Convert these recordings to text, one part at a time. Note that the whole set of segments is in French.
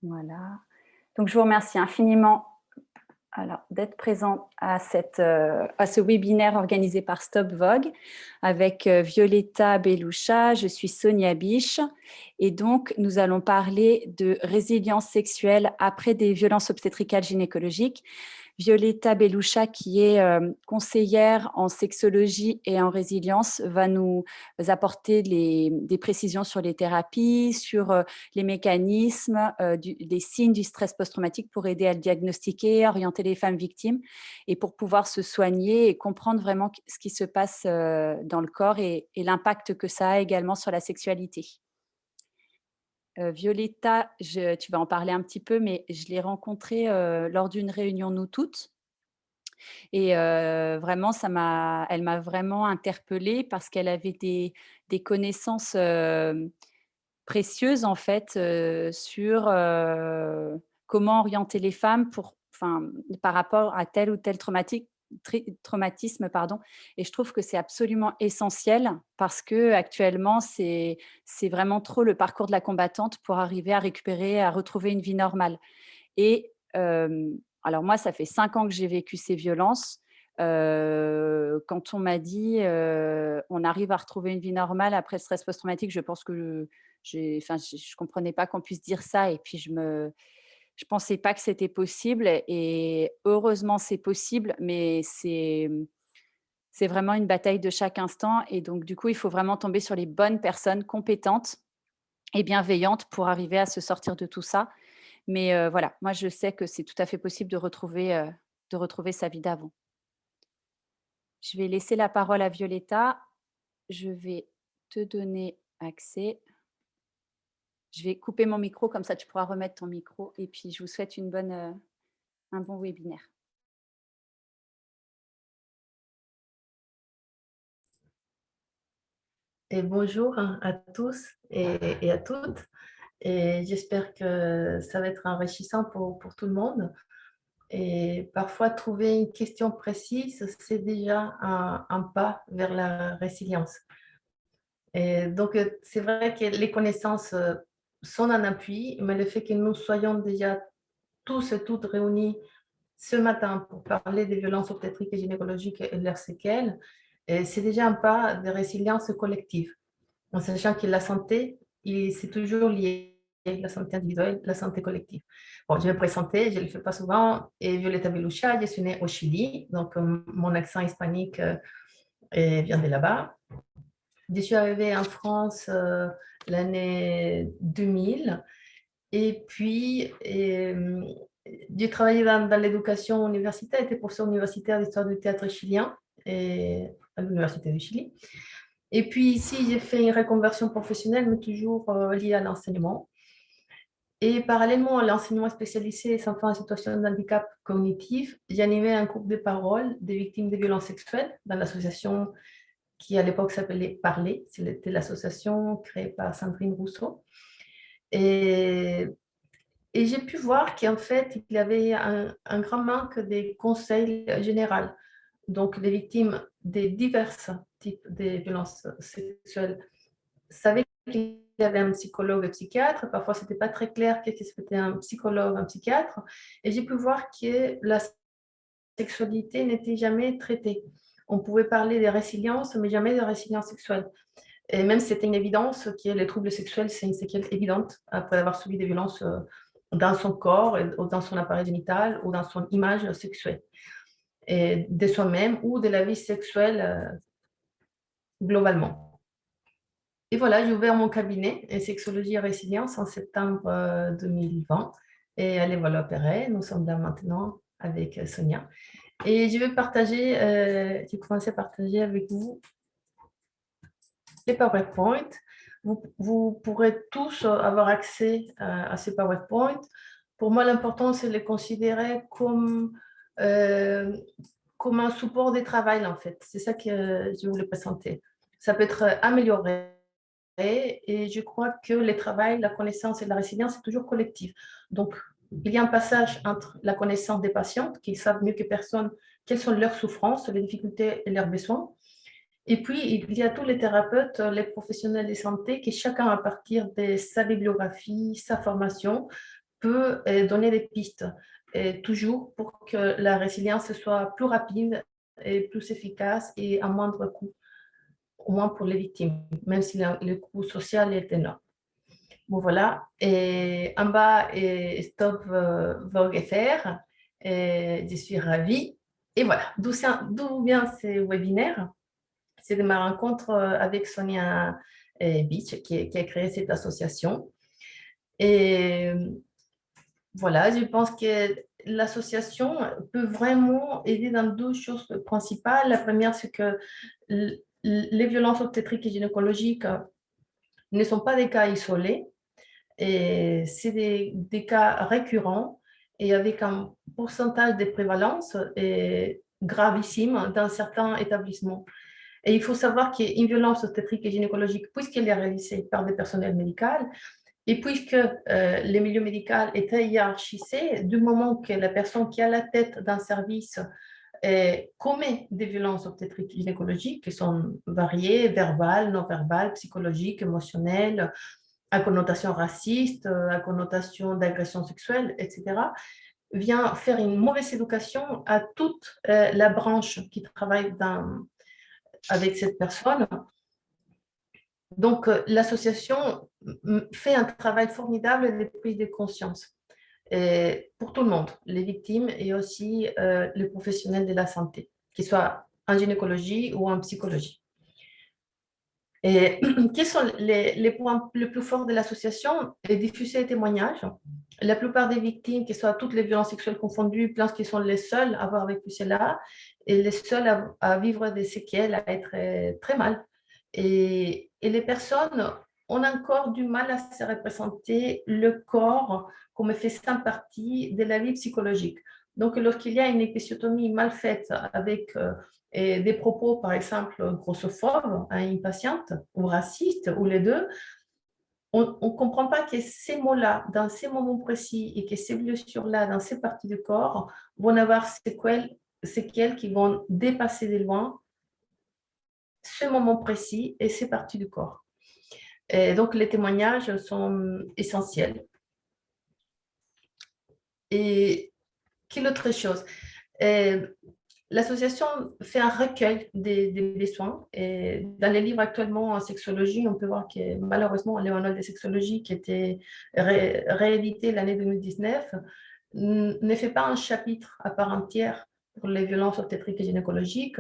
Voilà. Donc, je vous remercie infiniment d'être présent à ce webinaire organisé par Stop Vogue avec Violetta Beloucha. Je suis Sonia Biche et donc nous allons parler de résilience sexuelle après des violences obstétricales gynécologiques. Violetta Beloucha, qui est conseillère en sexologie et en résilience, va nous apporter des précisions sur les thérapies, sur les mécanismes, les signes du stress post-traumatique pour aider à le diagnostiquer, orienter les femmes victimes et pour pouvoir se soigner et comprendre vraiment ce qui se passe dans le corps et l'impact que ça a également sur la sexualité. Violetta, tu vas en parler un petit peu, mais je l'ai rencontrée lors d'une réunion Nous Toutes. Et vraiment, elle m'a vraiment interpellée parce qu'elle avait des connaissances précieuses en fait sur comment orienter les femmes par rapport à tel ou tel traumatisme, pardon. Et je trouve que c'est absolument essentiel parce que actuellement, c'est vraiment trop le parcours de la combattante pour arriver à récupérer, à retrouver une vie normale. Et alors moi, ça fait 5 ans que j'ai vécu ces violences. Quand on m'a dit, «On arrive à retrouver une vie normale après le stress post-traumatique», je pense que je comprenais pas qu'on puisse dire ça et puis je pensais pas que c'était possible et heureusement, c'est possible, mais c'est vraiment une bataille de chaque instant et donc du coup, il faut vraiment tomber sur les bonnes personnes compétentes et bienveillantes pour arriver à se sortir de tout ça. Mais voilà, moi je sais que c'est tout à fait possible de retrouver sa vie d'avant. Je vais laisser la parole à Violetta. Je vais te donner accès. Je vais couper mon micro, comme ça tu pourras remettre ton micro et puis je vous souhaite un bon webinaire. Et bonjour à tous et à toutes. Et j'espère que ça va être enrichissant pour tout le monde. Et parfois, trouver une question précise, c'est déjà un pas vers la résilience. Et donc, c'est vrai que les connaissances sont un appui, mais le fait que nous soyons déjà tous et toutes réunis ce matin pour parler des violences obstétriques et gynécologiques et leurs séquelles, et c'est déjà un pas de résilience collective, en sachant que la santé, c'est toujours lié, la santé individuelle, la santé collective. Bon, je vais me présenter, je ne le fais pas souvent, et Violetta Beloucha, je suis née au Chili, donc mon accent hispanique vient de là-bas. Je suis arrivée en France l'année 2000, et puis j'ai travaillé dans l'éducation universitaire, j'étais professeur universitaire d'histoire du théâtre chilien à l'Université du Chili. Et puis ici, j'ai fait une reconversion professionnelle, mais toujours liée à l'enseignement. Et parallèlement à l'enseignement spécialisé des enfants en situation de handicap cognitif, j'animais un groupe de parole des victimes de violences sexuelles dans l'association qui à l'époque s'appelait Parler. C'était l'association créée par Sandrine Rousseau. Et, et j'ai pu voir qu'en fait, il y avait un grand manque des conseils généraux. Donc, les victimes des divers types de violences sexuelles savaient qu'il y avait un psychologue et psychiatre. Parfois, ce n'était pas très clair qu'est-ce que c'était un psychologue, un psychiatre. Et j'ai pu voir que la sexualité n'était jamais traitée. On pouvait parler de résilience, mais jamais de résilience sexuelle. Et même si c'était une évidence que les troubles sexuels, c'est une séquelle évidente après avoir subi des violences dans son corps, ou dans son appareil génital, ou dans son image sexuelle, et de soi-même ou de la vie sexuelle globalement. Et voilà, j'ai ouvert mon cabinet en sexologie et résilience en septembre 2020 et à l'Évolution. Nous sommes là maintenant avec Sonia. Et je vais partager, j'ai commencé à partager avec vous les PowerPoint. Vous pourrez tous avoir accès à ces PowerPoint. Pour moi, l'important, c'est de les considérer euh, comme un support de travail, en fait. C'est ça que je voulais présenter. Ça peut être amélioré et je crois que le travail, la connaissance et la résilience, c'est toujours collectif. Donc, il y a un passage entre la connaissance des patientes qui savent mieux que personne quelles sont leurs souffrances, les difficultés et leurs besoins. Et puis, il y a tous les thérapeutes, les professionnels de santé qui chacun, à partir de sa bibliographie, sa formation, peut donner des pistes, et toujours pour que la résilience soit plus rapide et plus efficace et à moindre coût, au moins pour les victimes, même si le coût social est énorme. Bon, voilà. Et en bas est Stop Vogue FR. Et je suis ravie. Et voilà, d'où vient ces webinaires? C'est de ma rencontre avec Sonia Beach qui a créé cette association. Et voilà, je pense que l'association peut vraiment aider dans deux choses principales. La première, c'est que les violences obstétriques et gynécologiques ne sont pas des cas isolés, et c'est des cas récurrents et avec un pourcentage de prévalence gravissime dans certains établissements. Et il faut savoir qu'une violence obstétrique et gynécologique, puisqu'elle est réalisée par des personnels médicaux, et puisque le milieu médical est très hiérarchisé, du moment que la personne qui a la tête d'un service commet des violences obstétriques et gynécologiques qui sont variées, verbales, non verbales, psychologiques, émotionnelles, à connotation raciste, à connotation d'agression sexuelle, etc., vient faire une mauvaise éducation à toute la branche qui travaille avec cette personne. Donc, l'association fait un travail formidable de prise de conscience pour tout le monde, les victimes et aussi les professionnels de la santé, qu'ils soient en gynécologie ou en psychologie. Et quels sont les points les plus forts de l'association? Et diffuser les témoignages. La plupart des victimes, que ce soit toutes les violences sexuelles confondues, pensent qu'ils sont les seuls à avoir vécu cela et les seuls à vivre des séquelles, à être très mal. Et les personnes ont encore du mal à se représenter le corps comme faisant partie de la vie psychologique. Donc, lorsqu'il y a une épisiotomie mal faite avec et des propos, par exemple, grossophobes à une patiente, ou racistes, ou les deux, on ne comprend pas que ces mots-là, dans ces moments précis, et que ces blessures-là, dans ces parties du corps, vont avoir séquelles qui vont dépasser de loin ce moment précis et ces parties du corps. Et donc, les témoignages sont essentiels. Et quelle autre chose? L'association fait un recueil des besoins. Et dans les livres actuellement en sexologie, on peut voir que malheureusement, le manuel de sexologie qui était réédité l'année 2019 ne fait pas un chapitre à part entière pour les violences obstétriques et gynécologiques,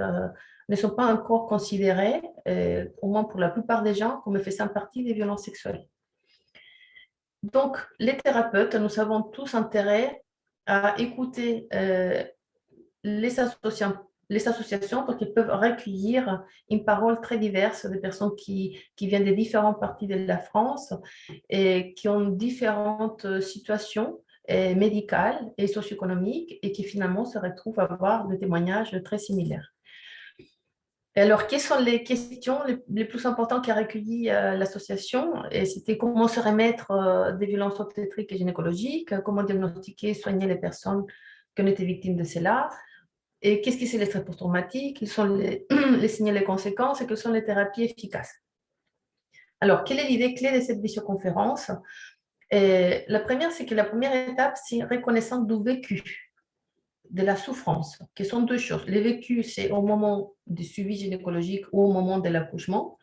ne sont pas encore considérées, au moins pour la plupart des gens, comme faisant partie des violences sexuelles. Donc, les thérapeutes, nous avons tous intérêt à écouter les associations parce qu'elles peuvent recueillir une parole très diverse des personnes qui viennent de différentes parties de la France et qui ont différentes situations médicales et socio-économiques et qui finalement se retrouvent à avoir des témoignages très similaires. Et alors, quelles sont les questions les plus importantes qu'a recueilli l'association? Et c'était comment se remettre des violences obstétriques et gynécologiques, comment diagnostiquer, soigner les personnes qui ont été victimes de cela, et qu'est-ce que c'est le stress post-traumatique, quels sont les signes et les conséquences, et quelles sont les thérapies efficaces. Alors, quelle est l'idée clé de cette visioconférence? La première, c'est que la première étape, c'est reconnaissance du vécu, de la souffrance, qui sont deux choses. Le vécu, c'est au moment du suivi gynécologique ou au moment de l'accouchement.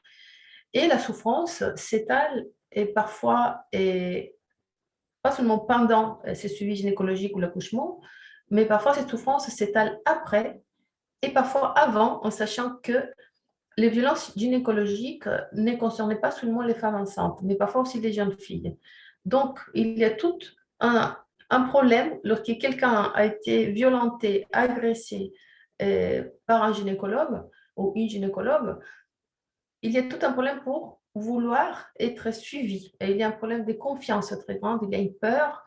Et la souffrance s'étale et parfois, pas seulement pendant ce suivi gynécologique ou l'accouchement, mais parfois cette souffrance s'étale après et parfois avant, en sachant que les violences gynécologiques ne concernaient pas seulement les femmes enceintes, mais parfois aussi les jeunes filles. Donc, il y a tout un problème lorsque quelqu'un a été violenté, agressé par un gynécologue ou une gynécologue. Il y a tout un problème pour vouloir être suivi. Et il y a un problème de confiance très grand, il y a une peur.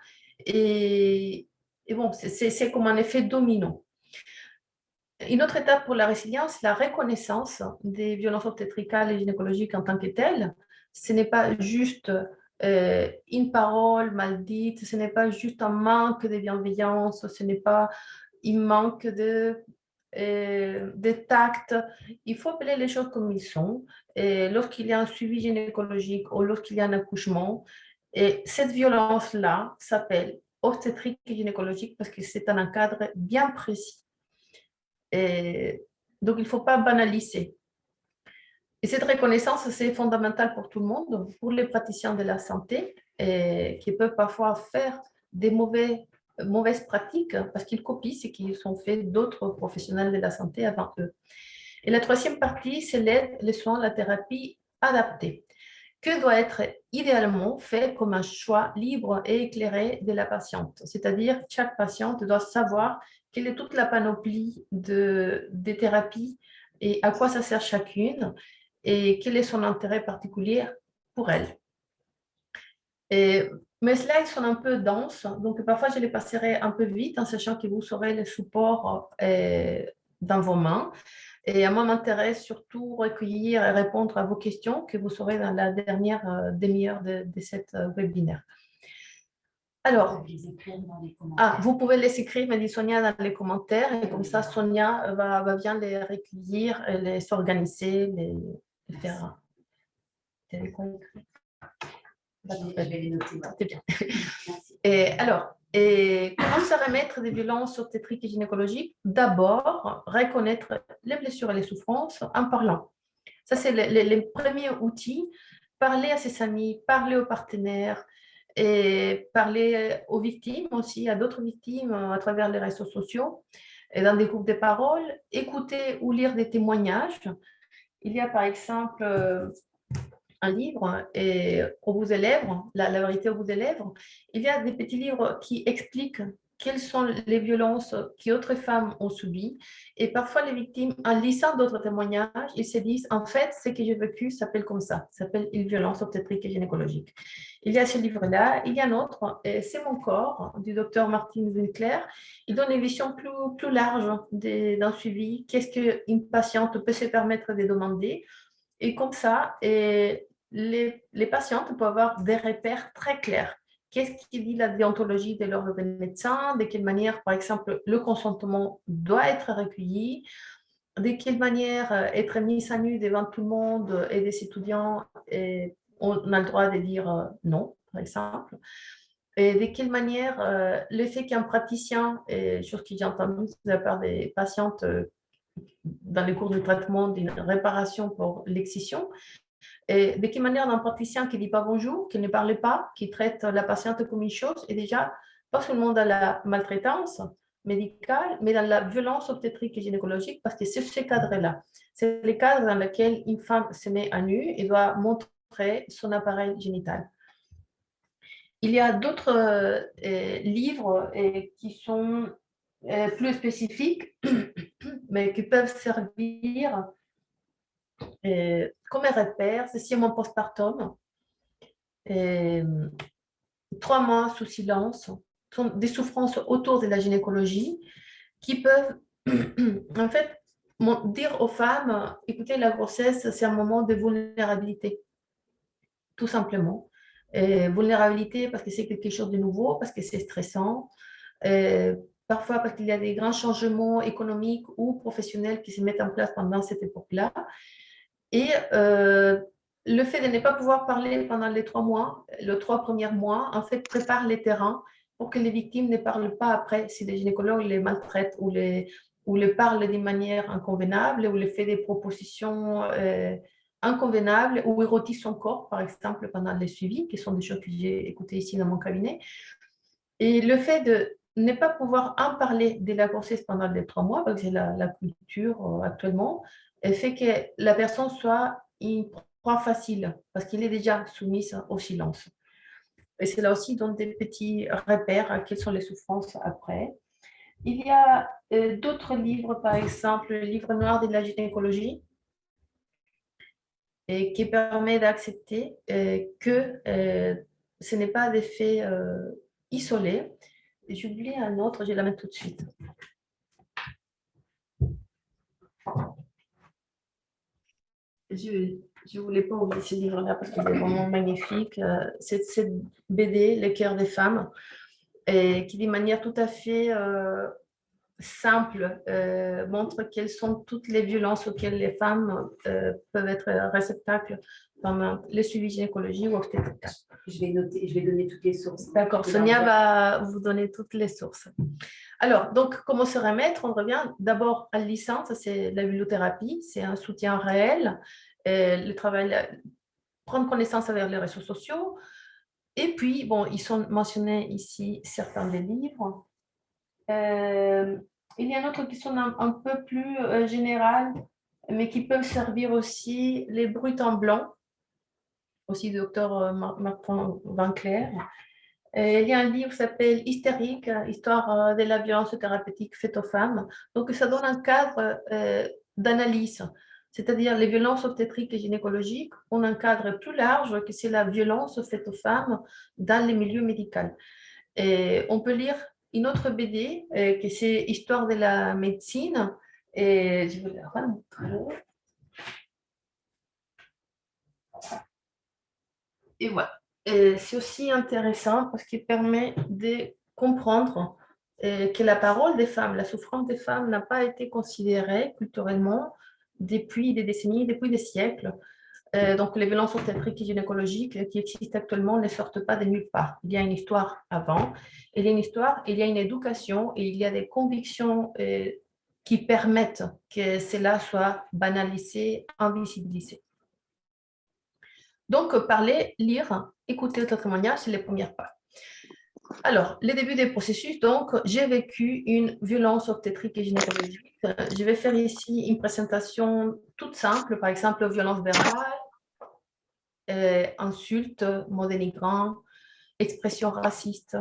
Et bon, c'est comme un effet domino. Une autre étape pour la résilience, la reconnaissance des violences obstétricales et gynécologiques en tant que telles. Ce n'est pas juste une parole mal dite, ce n'est pas juste un manque de bienveillance, ce n'est pas un manque de tact. Il faut appeler les choses comme ils sont. Lorsqu'il y a un suivi gynécologique ou lorsqu'il y a un accouchement, Et cette violence-là s'appelle obstétrique et gynécologique parce que c'est un cadre bien précis. Et donc, il ne faut pas banaliser. Et cette reconnaissance, c'est fondamental pour tout le monde, pour les praticiens de la santé, et qui peuvent parfois faire des mauvaises pratiques parce qu'ils copient ce qui sont faits d'autres professionnels de la santé avant eux. Et la troisième partie, c'est l'aide, les soins, la thérapie adaptée, que doit être idéalement fait comme un choix libre et éclairé de la patiente. C'est-à-dire, chaque patiente doit savoir quelle est toute la panoplie des thérapies et à quoi ça sert chacune et quel est son intérêt particulier pour elle. Et mes slides sont un peu denses, donc parfois je les passerai un peu vite en sachant que vous aurez le support dans vos mains. Et moi, m'intéresse surtout recueillir et répondre à vos questions que vous aurez dans la dernière demi-heure de cette webinaire. Alors, vous pouvez les écrire, me dit Sonia, dans les commentaires, et comme ça, Sonia va bien les recueillir, et les organiser, les faire. C'est bien. Et alors, comment se remettre des violences obstétriques et gynécologiques? D'abord, reconnaître les blessures et les souffrances en parlant. Ça, c'est le premier outil. Parler à ses amis, parler aux partenaires et parler aux victimes aussi, à d'autres victimes à travers les réseaux sociaux et dans des groupes de parole. Écouter ou lire des témoignages. Il y a par exemple un livre et au bout des lèvres, la vérité au bout des lèvres, il y a des petits livres qui expliquent quelles sont les violences qu'autres femmes ont subies. Et parfois, les victimes, en lisant d'autres témoignages, ils se disent, en fait, ce que j'ai vécu s'appelle comme ça, s'appelle une violence obstétrique et gynécologique. Il y a ce livre-là, il y a un autre, C'est mon corps, du docteur Martin Winkler. Il donne une vision plus large d'un suivi. Qu'est-ce qu'une patiente peut se permettre de demander? Et comme ça, les patientes peuvent avoir des repères très clairs. Qu'est-ce qui dit la déontologie de l'ordre des médecins? De quelle manière, par exemple, le consentement doit être recueilli? De quelle manière être mise à nu devant tout le monde et des étudiants, et on a le droit de dire non, par exemple? Et de quelle manière le fait qu'un praticien, et chose que j'ai entendue de la part des patientes dans les cours de traitement d'une réparation pour l'excision, et de quelle manière un praticien qui ne dit pas bonjour, qui ne parle pas, qui traite la patiente comme une chose, est déjà pas seulement dans la maltraitance médicale, mais dans la violence obstétrique et gynécologique, parce que c'est ce cadre-là. C'est le cadre dans lequel une femme se met à nu et doit montrer son appareil génital. Il y a d'autres livres qui sont plus spécifiques, mais qui peuvent servir comme un repère. C'est mon postpartum. 3 mois sous silence, sont des souffrances autour de la gynécologie qui peuvent en fait dire aux femmes, écoutez, la grossesse, c'est un moment de vulnérabilité, tout simplement. Vulnérabilité parce que c'est quelque chose de nouveau, parce que c'est stressant, parfois parce qu'il y a des grands changements économiques ou professionnels qui se mettent en place pendant cette époque-là. Et le fait de ne pas pouvoir parler pendant les 3 mois, les 3 premiers mois, en fait, prépare les terrains pour que les victimes ne parlent pas après si les gynécologues les maltraitent ou les parlent d'une manière inconvenable ou les fait des propositions inconvenables ou érotisent son corps, par exemple, pendant les suivis, qui sont des choses que j'ai écoutées ici dans mon cabinet. Et le fait de ne pas pouvoir en parler de la grossesse pendant les 3 mois, parce que c'est la culture actuellement, fait que la personne soit une proie facile, parce qu'il est déjà soumise au silence. Et c'est là aussi donc des petits repères à quelles sont les souffrances après. Il y a d'autres livres, par exemple, le livre noir de la gynécologie, et qui permet d'accepter que ce n'est pas des faits isolés. J'oublie un autre, je vais la mettre tout de suite. Je ne voulais pas oublier ce livre-là parce qu'il est vraiment magnifique. C'est cette BD, Les cœurs des femmes, et qui, d'une manière tout à fait simple montre quelles sont toutes les violences auxquelles les femmes peuvent être réceptacles dans le suivi gynécologie ou obstétrical. Je vais noter, je vais donner toutes les sources. D'accord, Sonia va vous donner toutes les sources. Alors, donc, comment se remettre? On revient d'abord à la licence, c'est la bibliothérapie, c'est un soutien réel, le travail, prendre connaissance avec les réseaux sociaux. Et puis, bon, ils sont mentionnés ici certains des livres. Il y a une autre question un peu plus générale, mais qui peuvent servir aussi, les bruits en blanc, aussi du docteur Martin Vinclair. Il y a un livre qui s'appelle Hystérique, Histoire de la violence thérapeutique faite aux femmes. Donc, ça donne un cadre d'analyse, c'est-à-dire les violences obstétriques et gynécologiques ont un cadre plus large que c'est la violence faite aux femmes dans les milieux médicaux. Et on peut lire une autre BD que c'est Histoire de la médecine. Et je vais la remontrer. Et voilà. C'est aussi intéressant parce qu'il permet de comprendre que la parole des femmes, la souffrance des femmes n'a pas été considérée culturellement depuis des décennies, depuis des siècles. Donc, les violences obstétriques et gynécologiques qui existent actuellement ne sortent pas de nulle part. Il y a une histoire avant, il y a une histoire, il y a une éducation et il y a des convictions qui permettent que cela soit banalisé, invisibilisé. Donc, parler, lire, écouter le témoignage, c'est les premières pas. Alors, le début des processus, donc, j'ai vécu une violence obstétrique et gynécologique. Je vais faire ici une présentation toute simple, par exemple, violence verbale, insultes, mots dénigrants, expressions racistes.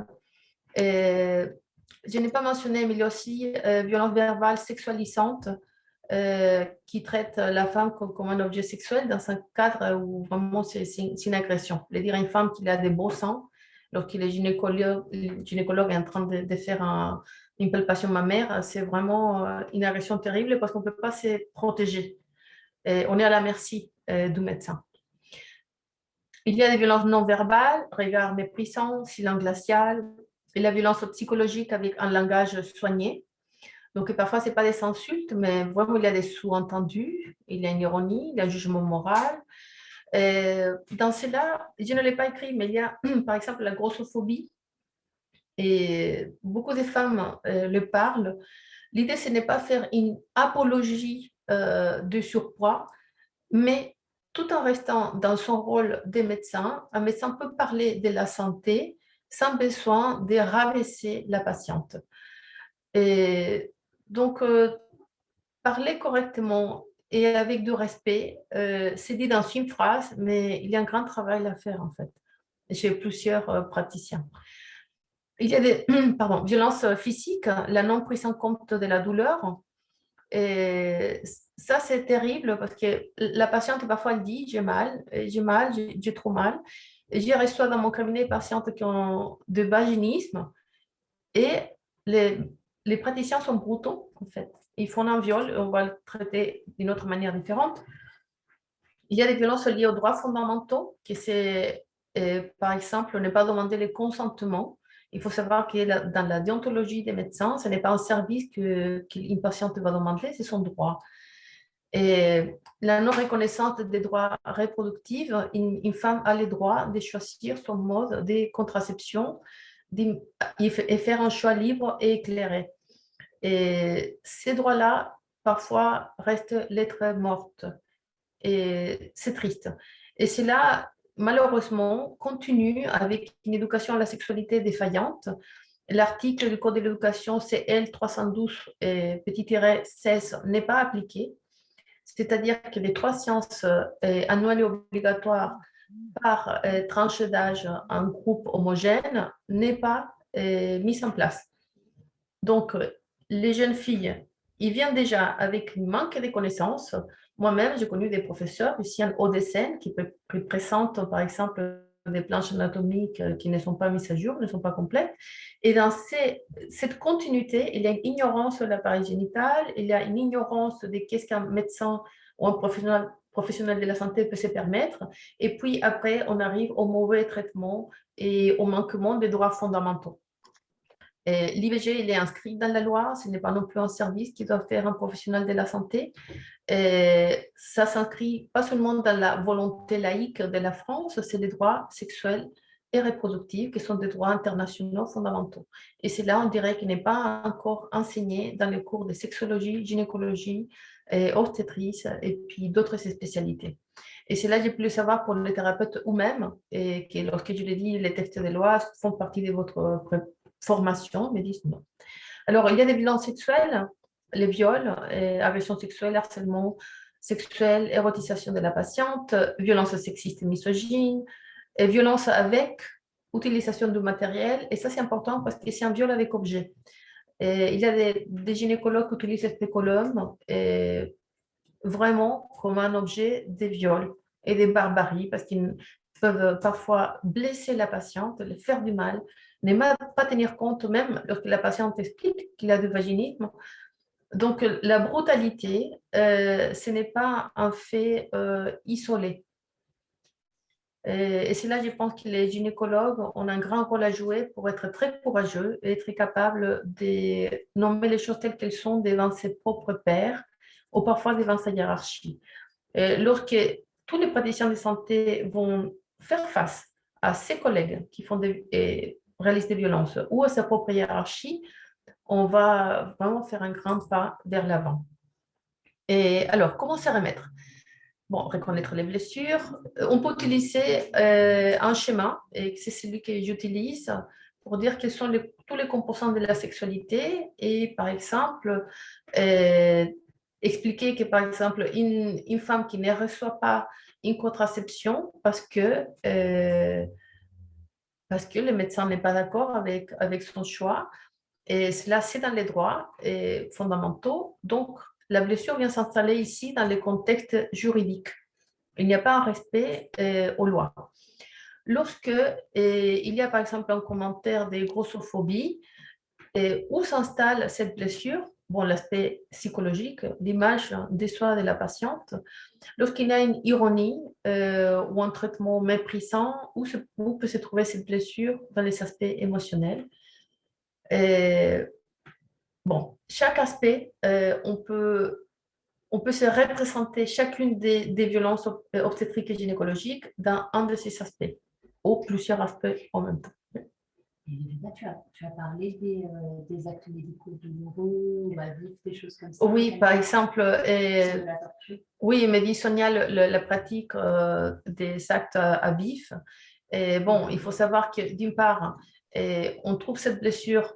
Je n'ai pas mentionné, mais il y a aussi violence verbale sexualisante qui traite la femme comme un objet sexuel dans un cadre où vraiment c'est une agression. Je dire à une femme qu'il a des beaux seins, lorsque le gynécologue est en train de faire une palpation mammaire, c'est vraiment une agression terrible parce qu'on ne peut pas se protéger. On est à la merci du médecin. Il y a des violences non verbales, regard méprisant, silence glacial, et la violence psychologique avec un langage soigné. Donc, parfois, ce n'est pas des insultes, mais vraiment, il y a des sous-entendus, il y a une ironie, il y a un jugement moral. Dans cela, je ne l'ai pas écrit, mais il y a, par exemple, la grossophobie. Et beaucoup de femmes le parlent. L'idée, ce n'est pas faire une apologie de surpoids, mais tout en restant dans son rôle de médecin, un médecin peut parler de la santé sans besoin de rabaisser la patiente. Et donc, parler correctement et avec du respect, c'est dit dans une phrase, mais il y a un grand travail à faire en fait, chez plusieurs praticiens. Il y a des violences physiques, la non prise en compte de la douleur. Et ça, c'est terrible parce que la patiente, parfois, elle dit j'ai mal, j'ai trop mal. J'y reçois dans mon cabinet des patientes qui ont de vaginisme et les praticiens sont brutaux, en fait. Ils font un viol, on va le traiter d'une autre manière différente. Il y a des violences liées aux droits fondamentaux, qui c'est, par exemple, ne pas demander le consentement. Il faut savoir que dans la déontologie des médecins, ce n'est pas un service qu'une patiente va demander, c'est son droit. Et la non-reconnaissance des droits reproductifs, une femme a le droit de choisir son mode de contraception et faire un choix libre et éclairé. Et ces droits-là, parfois, restent lettres mortes. Et c'est triste. Et cela, malheureusement, continue avec une éducation à la sexualité défaillante. L'article du Code de l'éducation CL 312 petit-16 n'est pas appliqué. C'est-à-dire que les 3 séances annuelles et obligatoires par tranche d'âge en groupe homogène n'est pas mise en place. Donc, les jeunes filles, ils viennent déjà avec un manque de connaissances. Moi-même, j'ai connu des professeurs ici en Haut-de-Seine qui présentent, par exemple, des planches anatomiques qui ne sont pas mises à jour, ne sont pas complètes. Et dans cette continuité, il y a une ignorance de l'appareil génital, il y a une ignorance de qu'est-ce qu'un médecin ou un professionnel de la santé peut se permettre. Et puis après, on arrive au mauvais traitement et au manquement des droits fondamentaux. L'IVG, il est inscrit dans la loi, ce n'est pas non plus un service qui doit faire un professionnel de la santé. Et ça s'inscrit pas seulement dans la volonté laïque de la France, c'est des droits sexuels et reproductifs qui sont des droits internationaux fondamentaux. Et c'est là, on dirait, qu'il n'est pas encore enseigné dans les cours de sexologie, gynécologie, obstétrice et puis d'autres spécialités. Et c'est là que j'ai pu le savoir pour les thérapeutes eux-mêmes, et que lorsque je les dis, les textes de loi font partie de votre formation, ils me disent non. Alors, il y a des violences sexuelles, les viols, agressions sexuelles, harcèlement sexuel, érotisation de la patiente, violences sexistes et misogynes, et violences avec utilisation du matériel. Et ça, c'est important parce que c'est un viol avec objet. Et il y a des gynécologues qui utilisent le spéculum vraiment comme un objet des viols et des barbaries parce qu'ils peuvent parfois blesser la patiente, lui faire du mal, ne même pas tenir compte même lorsque la patiente explique qu'il a du vaginisme. Donc la brutalité, ce n'est pas un fait isolé. Et c'est là, je pense que les gynécologues ont un grand rôle à jouer pour être très courageux et être capables de nommer les choses telles qu'elles sont devant ses propres pairs ou parfois devant sa hiérarchie. Lorsque tous les praticiens de santé vont faire face à ses collègues qui réalisent des violences ou à sa propre hiérarchie, on va vraiment faire un grand pas vers l'avant. Et alors, comment se remettre? Bon, reconnaître les blessures. On peut utiliser un schéma, et c'est celui que j'utilise pour dire quels sont tous les composants de la sexualité et, par exemple, expliquer que, par exemple, une femme qui ne reçoit pas une contraception parce que le médecin n'est pas d'accord avec son choix, et cela, c'est dans les droits fondamentaux. Donc, la blessure vient s'installer ici dans les contextes juridiques. Il n'y a pas un respect aux lois. Lorsque il y a par exemple un commentaire de grossophobie, où s'installe cette blessure? Bon, l'aspect psychologique, l'image des soins de la patiente. Lorsqu'il y a une ironie ou un traitement méprisant, où peut se trouver cette blessure dans les aspects émotionnels? Bon, chaque aspect, on peut se représenter chacune des violences obstétriques et gynécologiques dans un de ces aspects, ou plusieurs aspects en même temps. Et là, tu as parlé des actes médicaux douloureux, à vif, des choses comme ça. Oui, par exemple, oui, il me dit Sonia, la pratique des actes à vif. Et bon, il faut savoir que d'une part, on trouve cette blessure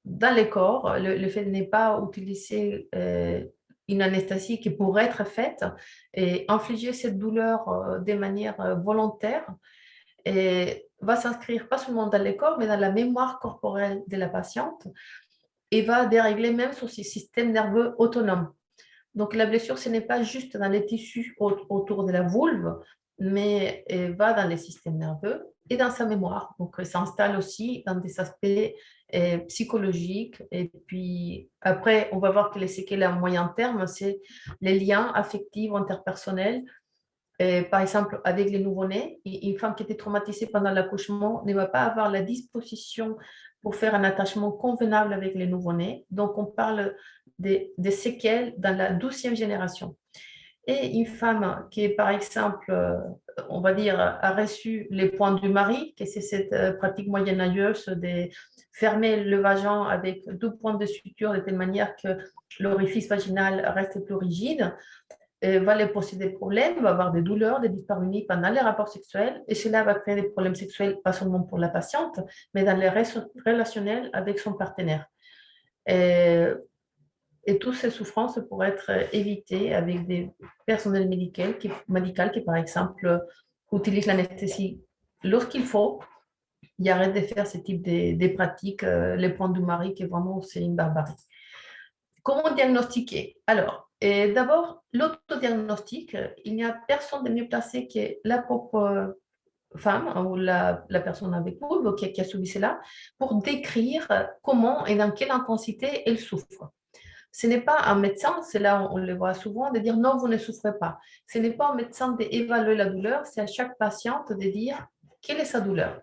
dans les corps, le fait de ne pas utiliser une anesthésie qui pourrait être faite et infliger cette douleur de manière volontaire et va s'inscrire pas seulement dans les corps, mais dans la mémoire corporelle de la patiente et va dérégler même son système nerveux autonome. Donc la blessure, ce n'est pas juste dans les tissus autour de la vulve, mais elle va dans les systèmes nerveux et dans sa mémoire. Donc elle s'installe aussi dans des aspects psychologiques. Et puis après, on va voir que les séquelles à moyen terme, c'est les liens affectifs, interpersonnels. Par exemple, avec les nouveau-nés, une femme qui était traumatisée pendant l'accouchement ne va pas avoir la disposition pour faire un attachement convenable avec les nouveau-nés. Donc, on parle des séquelles dans la 12e génération. Et une femme qui, par exemple, on va dire, a reçu les points du mari, que c'est cette pratique moyenâgeuse de fermer le vagin avec 2 points de suture de telle manière que l'orifice vaginal reste plus rigide, va les poser des problèmes, va avoir des douleurs, des dyspareunies pendant les rapports sexuels, et cela va créer des problèmes sexuels, pas seulement pour la patiente, mais dans les relationnels avec son partenaire. Et toutes ces souffrances pourraient être évitées avec des personnels médicaux qui, par exemple, utilisent l'anesthésie lorsqu'il faut. Il arrête de faire ce type de pratiques, les points du mari, qui vraiment, c'est une barbarie. Comment diagnostiquer? Alors, d'abord, l'autodiagnostic, il n'y a personne de mieux placé que la propre femme ou la personne avec vulve qui a subi cela pour décrire comment et dans quelle intensité elle souffre. Ce n'est pas un médecin, c'est là on le voit souvent, de dire non, vous ne souffrez pas. Ce n'est pas un médecin d'évaluer la douleur, c'est à chaque patiente de dire quelle est sa douleur.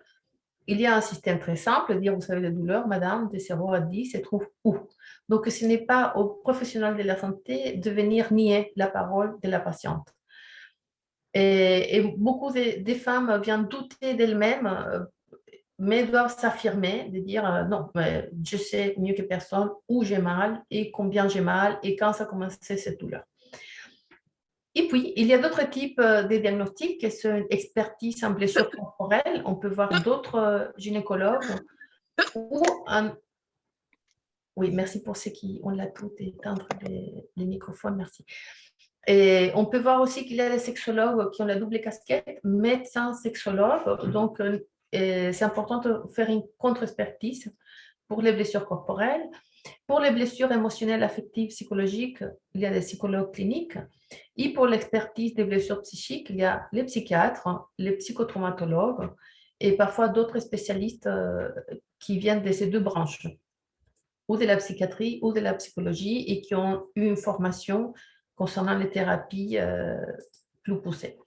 il y a un système très simple, dire, vous savez, la douleur, madame, de 0 à 10, se trouve où? Donc, ce n'est pas aux professionnels de la santé de venir nier la parole de la patiente. Et beaucoup des femmes viennent douter d'elles-mêmes, mais doivent s'affirmer, de dire non, mais je sais mieux que personne où j'ai mal et combien j'ai mal et quand ça a commencé cette douleur. Et puis, il y a d'autres types de diagnostics, qui sont une expertise en blessure corporelle. On peut voir d'autres gynécologues ou un... Oui, merci pour ceux qui ont la tout éteindre les microphones, merci. Et on peut voir aussi qu'il y a des sexologues qui ont la double casquette, médecins sexologues. Donc, c'est important de faire une contre-expertise pour les blessures corporelles. Pour les blessures émotionnelles, affectives, psychologiques, il y a des psychologues cliniques. Et pour l'expertise des blessures psychiques, il y a les psychiatres, les psychotraumatologues et parfois d'autres spécialistes qui viennent de ces deux branches, ou de la psychiatrie ou de la psychologie, et qui ont eu une formation concernant les thérapies plus poussées.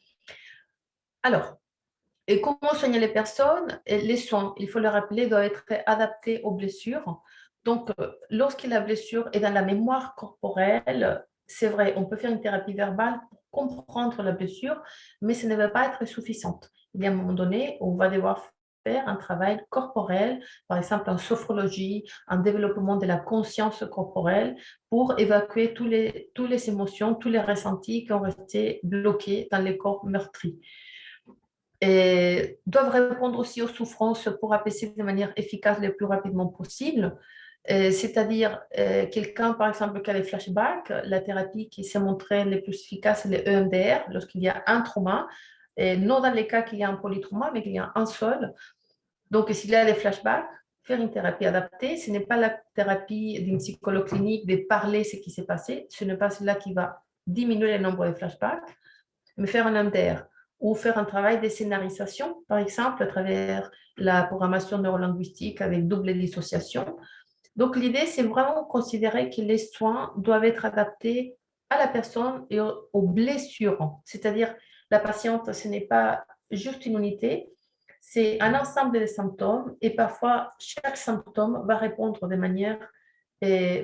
Alors, et comment soigner les personnes? Les soins, il faut le rappeler, doivent être adaptés aux blessures. Donc, lorsque la blessure est dans la mémoire corporelle, c'est vrai, on peut faire une thérapie verbale pour comprendre la blessure, mais ce ne va pas être suffisante. Il y a un moment donné où on va devoir faire un travail corporel, par exemple en sophrologie, en développement de la conscience corporelle, pour évacuer toutes les émotions, tous les ressentis qui ont resté bloqués dans les corps meurtris. Et doivent répondre aussi aux souffrances pour apaiser de manière efficace le plus rapidement possible. C'est-à-dire, quelqu'un, par exemple, qui a des flashbacks, la thérapie qui s'est montrée la plus efficace, c'est le EMDR, lorsqu'il y a un trauma, et non dans les cas qu'il y a un polytrauma, mais qu'il y a un seul. Donc, s'il y a des flashbacks, faire une thérapie adaptée, ce n'est pas la thérapie d'une psychologue clinique de parler ce qui s'est passé, ce n'est pas cela qui va diminuer le nombre de flashbacks, mais faire un EMDR ou faire un travail de scénarisation, par exemple, à travers la programmation neurolinguistique avec double dissociation. Donc, l'idée, c'est vraiment considérer que les soins doivent être adaptés à la personne et aux blessures. C'est-à-dire, la patiente, ce n'est pas juste une unité, c'est un ensemble de symptômes et parfois, chaque symptôme va répondre de manière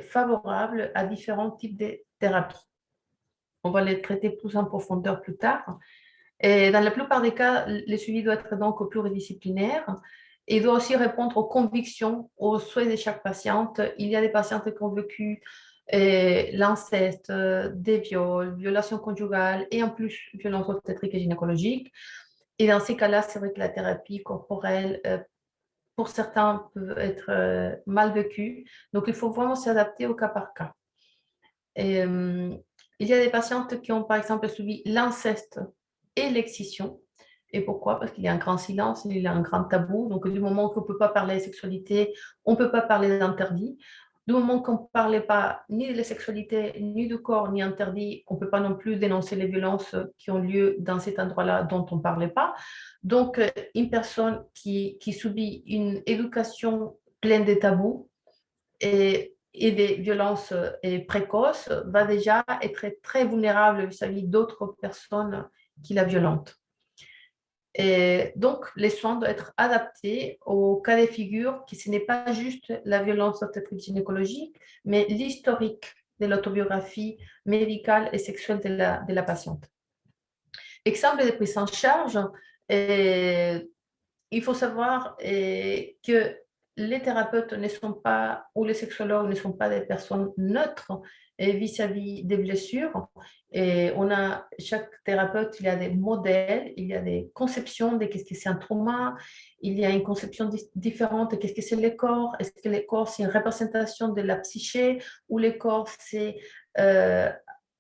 favorable à différents types de thérapies. On va les traiter plus en profondeur plus tard. Et dans la plupart des cas, le suivi doit être donc pluridisciplinaire et doit aussi répondre aux convictions, aux souhaits de chaque patiente. Il y a des patientes qui ont vécu l'inceste, des viols, violations conjugales et en plus violences obstétriques et gynécologiques. Et dans ces cas-là, c'est vrai que la thérapie corporelle, pour certains, peut être mal vécue. Donc, il faut vraiment s'adapter au cas par cas. Et, il y a des patientes qui ont, par exemple, subi l'inceste et l'excision. Et pourquoi? Parce qu'il y a un grand silence, il y a un grand tabou. Donc, du moment qu'on ne peut pas parler de sexualité, on ne peut pas parler d'interdit. Du moment qu'on ne parlait pas ni de la sexualité, ni du corps, ni interdit, on ne peut pas non plus dénoncer les violences qui ont lieu dans cet endroit-là dont on ne parlait pas. Donc, une personne qui subit une éducation pleine de tabous et des violences précoces va déjà être très vulnérable vis-à-vis d'autres personnes qui la violentent. Et donc, les soins doivent être adaptés au cas de figure, qui ce n'est pas juste la violence obstétrique gynécologique, mais l'historique de l'autobiographie médicale et sexuelle de la patiente. Exemple de prise en charge, il faut savoir que les thérapeutes ne sont pas, ou les sexologues ne sont pas des personnes neutres vis-à-vis des blessures. Et on a, chaque thérapeute, il y a des modèles, il y a des conceptions de qu'est-ce que c'est un trauma, il y a une conception différente de qu'est-ce que c'est le corps. Est-ce que le corps, c'est une représentation de la psyché ou le corps, c'est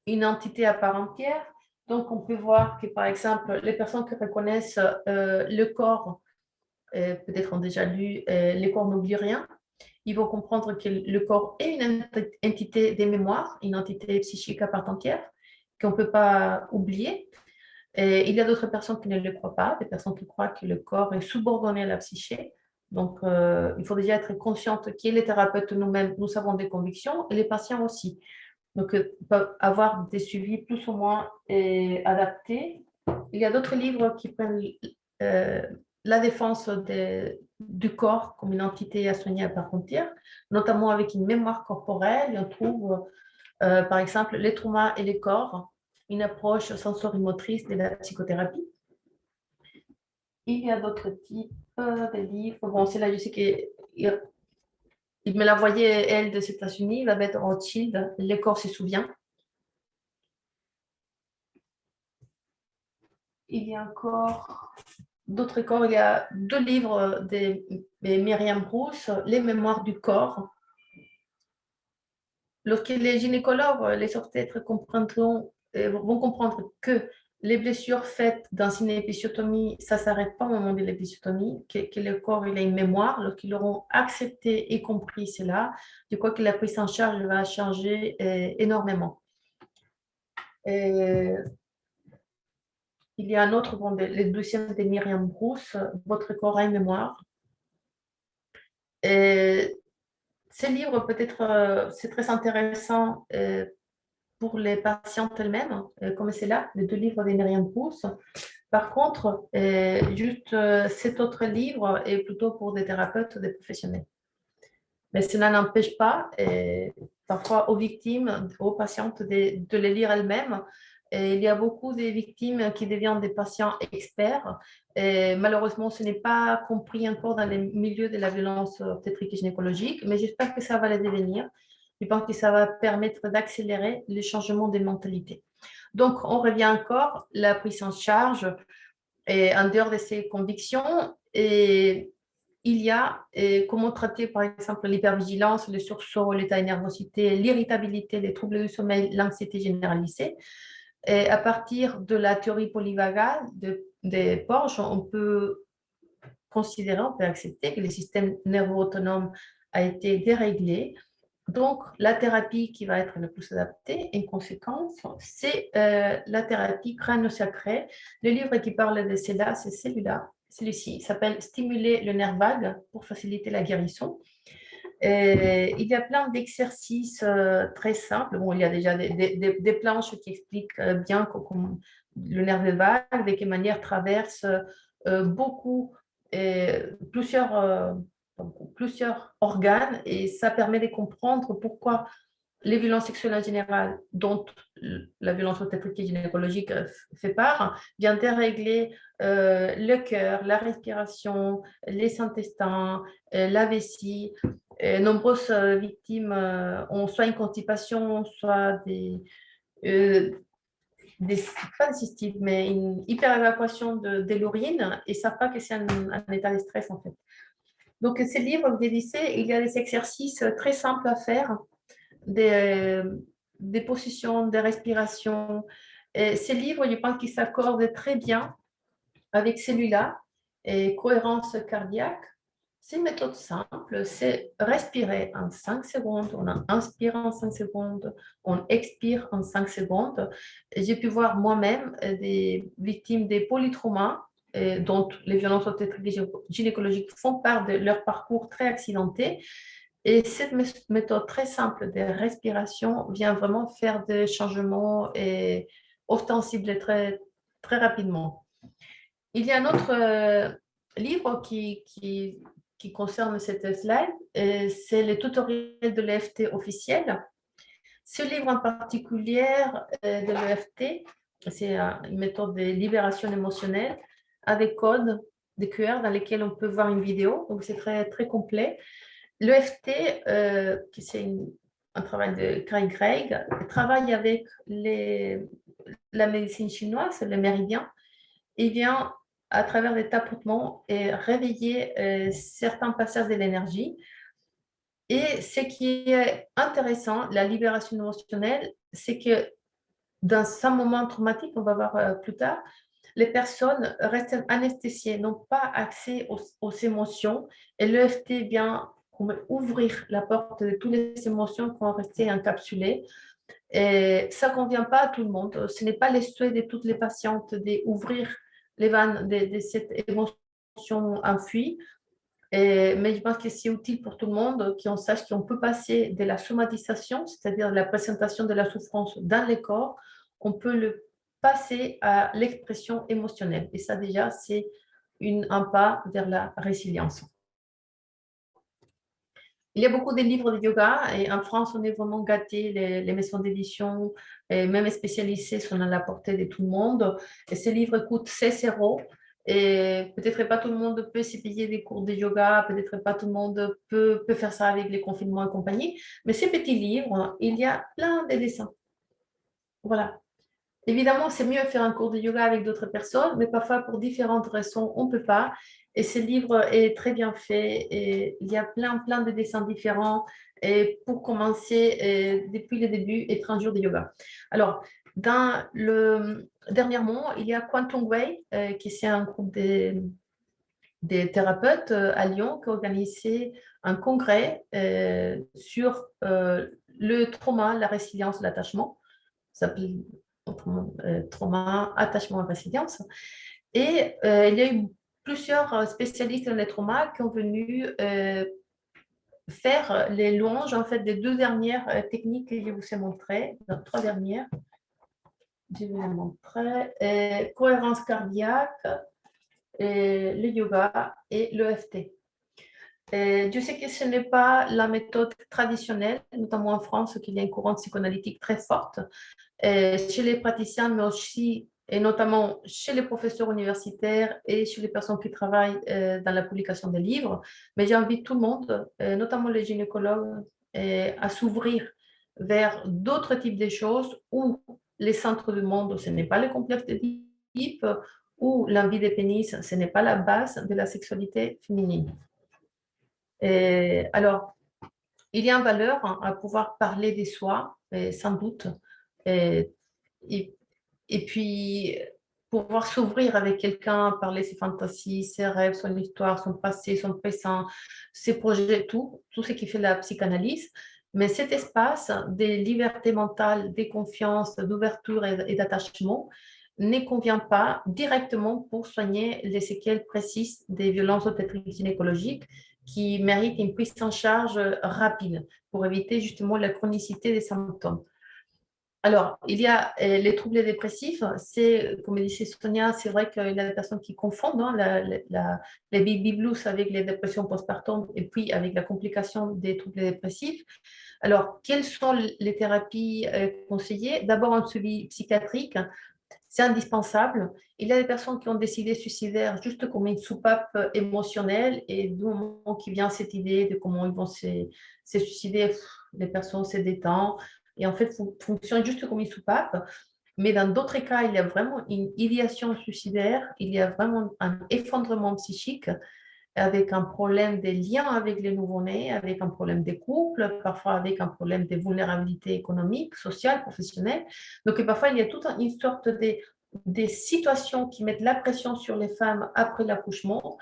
une entité à part entière? Donc, on peut voir que, par exemple, les personnes qui reconnaissent le corps, peut-être ont déjà lu Les corps n'oublient rien. Ils vont comprendre que le corps est une entité des mémoires, une entité psychique à part entière, qu'on ne peut pas oublier. Et il y a d'autres personnes qui ne le croient pas, des personnes qui croient que le corps est subordonné à la psyché. Donc, il faut déjà être consciente que les thérapeutes nous-mêmes, nous avons des convictions et les patients aussi. Donc, peuvent avoir des suivis plus ou moins adaptés. Il y a d'autres livres qui prennent la défense du corps comme une entité à soigner à part entière, notamment avec une mémoire corporelle. On trouve, par exemple, les traumas et les corps, une approche sensorimotrice de la psychothérapie. Il y a d'autres types de livres. Bon, c'est là, je sais qu'il me l'a envoyé, elle, des États-Unis, la bête Rothschild, Le corps se souvient. Il y a encore d'autres corps. Il y a 2 livres de Myriam Bruce, Les mémoires du corps. Lorsque les gynécologues, les obstétres vont comprendre que les blessures faites dans une épisiotomie, ça ne s'arrête pas au moment de l'épisiotomie, que le corps il a une mémoire, lorsqu'ils auront accepté et compris cela, je crois que la prise en charge va changer énormément. Et il y a un autre, bon, le deuxième de Myriam Bruce, Votre corps a une mémoire. Et ces livres, peut-être, c'est très intéressant pour les patientes elles-mêmes, comme c'est là, les 2 livres de Myriam Bruce. Par contre, cet autre livre est plutôt pour des thérapeutes ou des professionnels. Mais cela n'empêche pas, parfois aux victimes, aux patientes, de les lire elles-mêmes. Et il y a beaucoup de victimes qui deviennent des patients experts. Et malheureusement, ce n'est pas compris encore dans les milieux de la violence obstétrique et gynécologique, mais j'espère que ça va le devenir. Je pense que ça va permettre d'accélérer le changement des mentalités. Donc, on revient encore, la prise en charge, et en dehors de ces convictions, et il y a comment traiter, par exemple, l'hypervigilance, le sursaut, l'état de nervosité, l'irritabilité, les troubles du sommeil, l'anxiété généralisée. Et à partir de la théorie polyvagale des Porges, on peut considérer, on peut accepter que le système nerveux autonome a été déréglé. Donc, la thérapie qui va être le plus adaptée, en conséquence, c'est la thérapie crânio-sacrée. Le livre qui parle de cela, c'est celui-là. Celui-ci s'appelle Stimuler le nerf vague pour faciliter la guérison. Et il y a plein d'exercices très simples. Bon, il y a déjà des planches qui expliquent bien comment le nerf vague, de quelle manière traverse beaucoup, plusieurs organes, et ça permet de comprendre pourquoi les violences sexuelles en général, dont la violence obstétrique et gynécologique fait part, vient dérégler le cœur, la respiration, les intestins, la vessie. Nombreuses victimes ont soit une constipation, soit pas des cystites, mais une hyperévacuation de l'urine, et ne savent pas que c'est un état de stress en fait. Donc, ces livres, vous lycées, il y a des exercices très simples à faire, des positions, des respirations. Et ces livres, je pense qu'ils s'accordent très bien avec celui-là, et cohérence cardiaque. C'est une méthode simple, c'est respirer en 5 secondes, on inspire en 5 secondes, on expire en 5 secondes. J'ai pu voir moi-même des victimes des polytraumas, dont les violences obstétriques et gynécologiques font part de leur parcours très accidenté. Et cette méthode très simple de respiration vient vraiment faire des changements ostensibles très, très rapidement. Il y a un autre livre qui concerne cette slide, c'est le tutoriel de l'EFT officiel. Ce livre en particulier de l'EFT, c'est une méthode de libération émotionnelle avec code de QR dans lesquels on peut voir une vidéo, donc c'est très, très complet. L'EFT, c'est un travail de Craig Gregg, travaille avec la médecine chinoise, le méridien, et vient à travers des tapotements et réveiller certains passages de l'énergie. Et ce qui est intéressant, la libération émotionnelle, c'est que dans un moment traumatique, on va voir plus tard, les personnes restent anesthésiées, n'ont pas accès aux émotions, et l'EFT vient ouvrir la porte de toutes les émotions qui ont resté encapsulées. Et ça ne convient pas à tout le monde. Ce n'est pas le souhait de toutes les patientes d'ouvrir les vannes de cette émotion enfuie. Mais je pense que c'est utile pour tout le monde qu'on sache qu'on peut passer de la somatisation, c'est-à-dire la présentation de la souffrance dans le corps, on peut le passer à l'expression émotionnelle. Et ça déjà, c'est un pas vers la résilience. Il y a beaucoup de livres de yoga et en France, on est vraiment gâtés, les maisons d'édition, et même spécialisées, sont à la portée de tout le monde. Et ces livres coûtent 16 euros. Et peut-être pas tout le monde peut s'y payer des cours de yoga, peut-être pas tout le monde peut faire ça avec les confinements et compagnie. Mais ces petits livres, il y a plein de dessins. Voilà. Évidemment, c'est mieux faire un cours de yoga avec d'autres personnes, mais parfois, pour différentes raisons, on ne peut pas. Et ce livre est très bien fait et il y a plein de dessins différents. Et pour commencer, depuis le début, être un jour de yoga. Alors, dernièrement, il y a Quantum Way, qui est un groupe des thérapeutes à Lyon qui a organisé un congrès sur le trauma, la résilience, l'attachement. Ça s'appelle trauma, attachement et résilience. Et il y a eu plusieurs spécialistes dans les traumas qui ont venu faire les louanges en fait des 2 dernières techniques que je vous ai montrées, non, 3 dernières. Je vais les montrer. Cohérence cardiaque, le yoga et l'EFT. Je sais que ce n'est pas la méthode traditionnelle, notamment en France, qu'il y a une courante psychanalytique très forte chez les praticiens, mais aussi et notamment chez les professeurs universitaires et chez les personnes qui travaillent dans la publication des livres. Mais j'invite tout le monde, notamment les gynécologues, à s'ouvrir vers d'autres types de choses où les centres du monde, ce n'est pas le complexe d'Oedipe, où l'envie des pénis, ce n'est pas la base de la sexualité féminine. Alors, il y a une valeur à pouvoir parler de soi, sans doute, et, et puis pouvoir s'ouvrir avec quelqu'un, parler ses fantasies, ses rêves, son histoire, son passé, son présent, ses projets, tout ce qui fait la psychanalyse. Mais cet espace de liberté mentale, de confiance, d'ouverture et d'attachement ne convient pas directement pour soigner les séquelles précises des violences obstétricales gynécologiques qui méritent une prise en charge rapide pour éviter justement la chronicité des symptômes. Alors, il y a les troubles dépressifs. C'est, comme disait Sonia, c'est vrai qu'il y a des personnes qui confondent les baby blues avec les dépressions postpartum et puis avec la complication des troubles dépressifs. Alors, quelles sont les thérapies conseillées? D'abord, un suivi psychiatrique. C'est indispensable. Il y a des personnes qui ont décidé suicidaires juste comme une soupape émotionnelle et du moment qui vient cette idée de comment ils vont se suicider, les personnes se détendent et en fait fonctionnent juste comme une soupape. Mais dans d'autres cas, il y a vraiment une idéation suicidaire, il y a vraiment un effondrement psychique avec un problème des liens avec les nouveau-nés, avec un problème des couples, parfois avec un problème de vulnérabilité économique, sociale, professionnelle. Donc, parfois, il y a toute une sorte de situations qui mettent la pression sur les femmes après l'accouchement.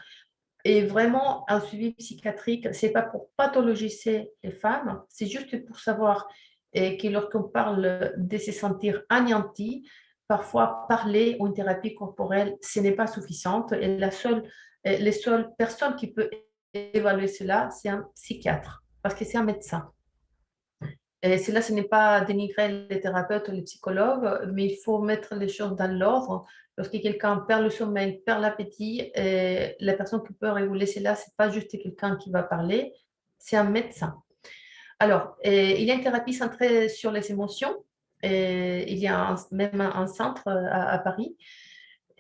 Et vraiment, un suivi psychiatrique, ce n'est pas pour pathologiser les femmes, c'est juste pour savoir que lorsqu'on parle de se sentir anéanti, parfois parler ou une thérapie corporelle, ce n'est pas suffisante. Et les seules personnes qui peuvent évaluer cela, c'est un psychiatre, parce que c'est un médecin. Et cela, ce n'est pas dénigrer les thérapeutes ou les psychologues, mais il faut mettre les choses dans l'ordre. Lorsque quelqu'un perd le sommeil, perd l'appétit, la personne qui peut réguler cela, ce n'est pas juste quelqu'un qui va parler, c'est un médecin. Alors, il y a une thérapie centrée sur les émotions. Il y a même un centre à Paris.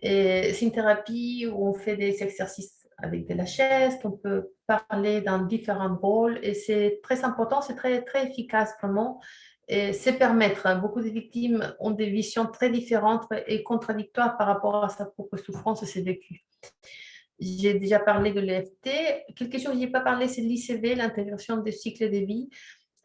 C'est une thérapie où on fait des exercices avec de la chaise, on peut parler dans différents rôles et c'est très important, c'est très efficace vraiment. Et c'est permettre, beaucoup de victimes ont des visions très différentes et contradictoires par rapport à sa propre souffrance et ses vécus. J'ai déjà parlé de l'EFT. Quelque chose que je n'ai pas parlé, c'est l'ICV, l'intégration des cycles de vie.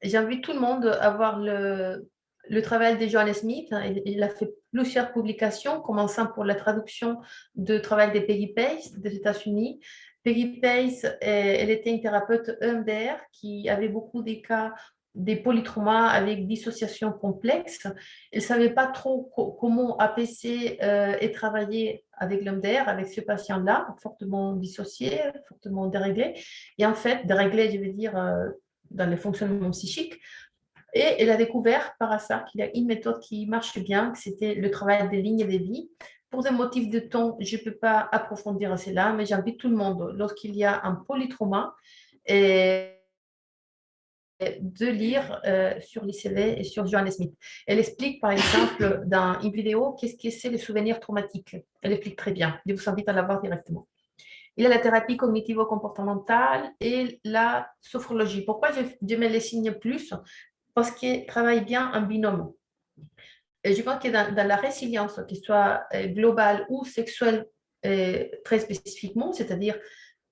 J'invite tout le monde à voir le travail de Johannes Smith. Il a fait plusieurs publications, commençant pour la traduction de travail de Peggy Pace des États-Unis. Peggy Pace, elle était une thérapeute EMDR qui avait beaucoup de cas des polytraumas avec dissociation complexe. Elle ne savait pas trop comment apaiser et travailler avec l'EMDR, avec ce patient-là, fortement dissocié, fortement déréglé. Et en fait, déréglé, je veux dire, dans les fonctionnements psychiques. Et elle a découvert par hasard qu'il y a une méthode qui marche bien, c'était le travail des lignes de vie. Pour des motifs de temps, je ne peux pas approfondir cela, mais j'invite tout le monde, lorsqu'il y a un polytrauma, et de lire sur l'ICV et sur Joanne Smith. Elle explique, par exemple, dans une vidéo, qu'est-ce que c'est les souvenirs traumatiques. Elle explique très bien. Je vous invite à la voir directement. Il y a la thérapie cognitivo-comportementale et la sophrologie. Pourquoi je mets les signes plus? Parce qu'ils travaillent bien en binôme. Et je pense que dans la résilience, qu'elle soit globale ou sexuelle, très spécifiquement, c'est-à-dire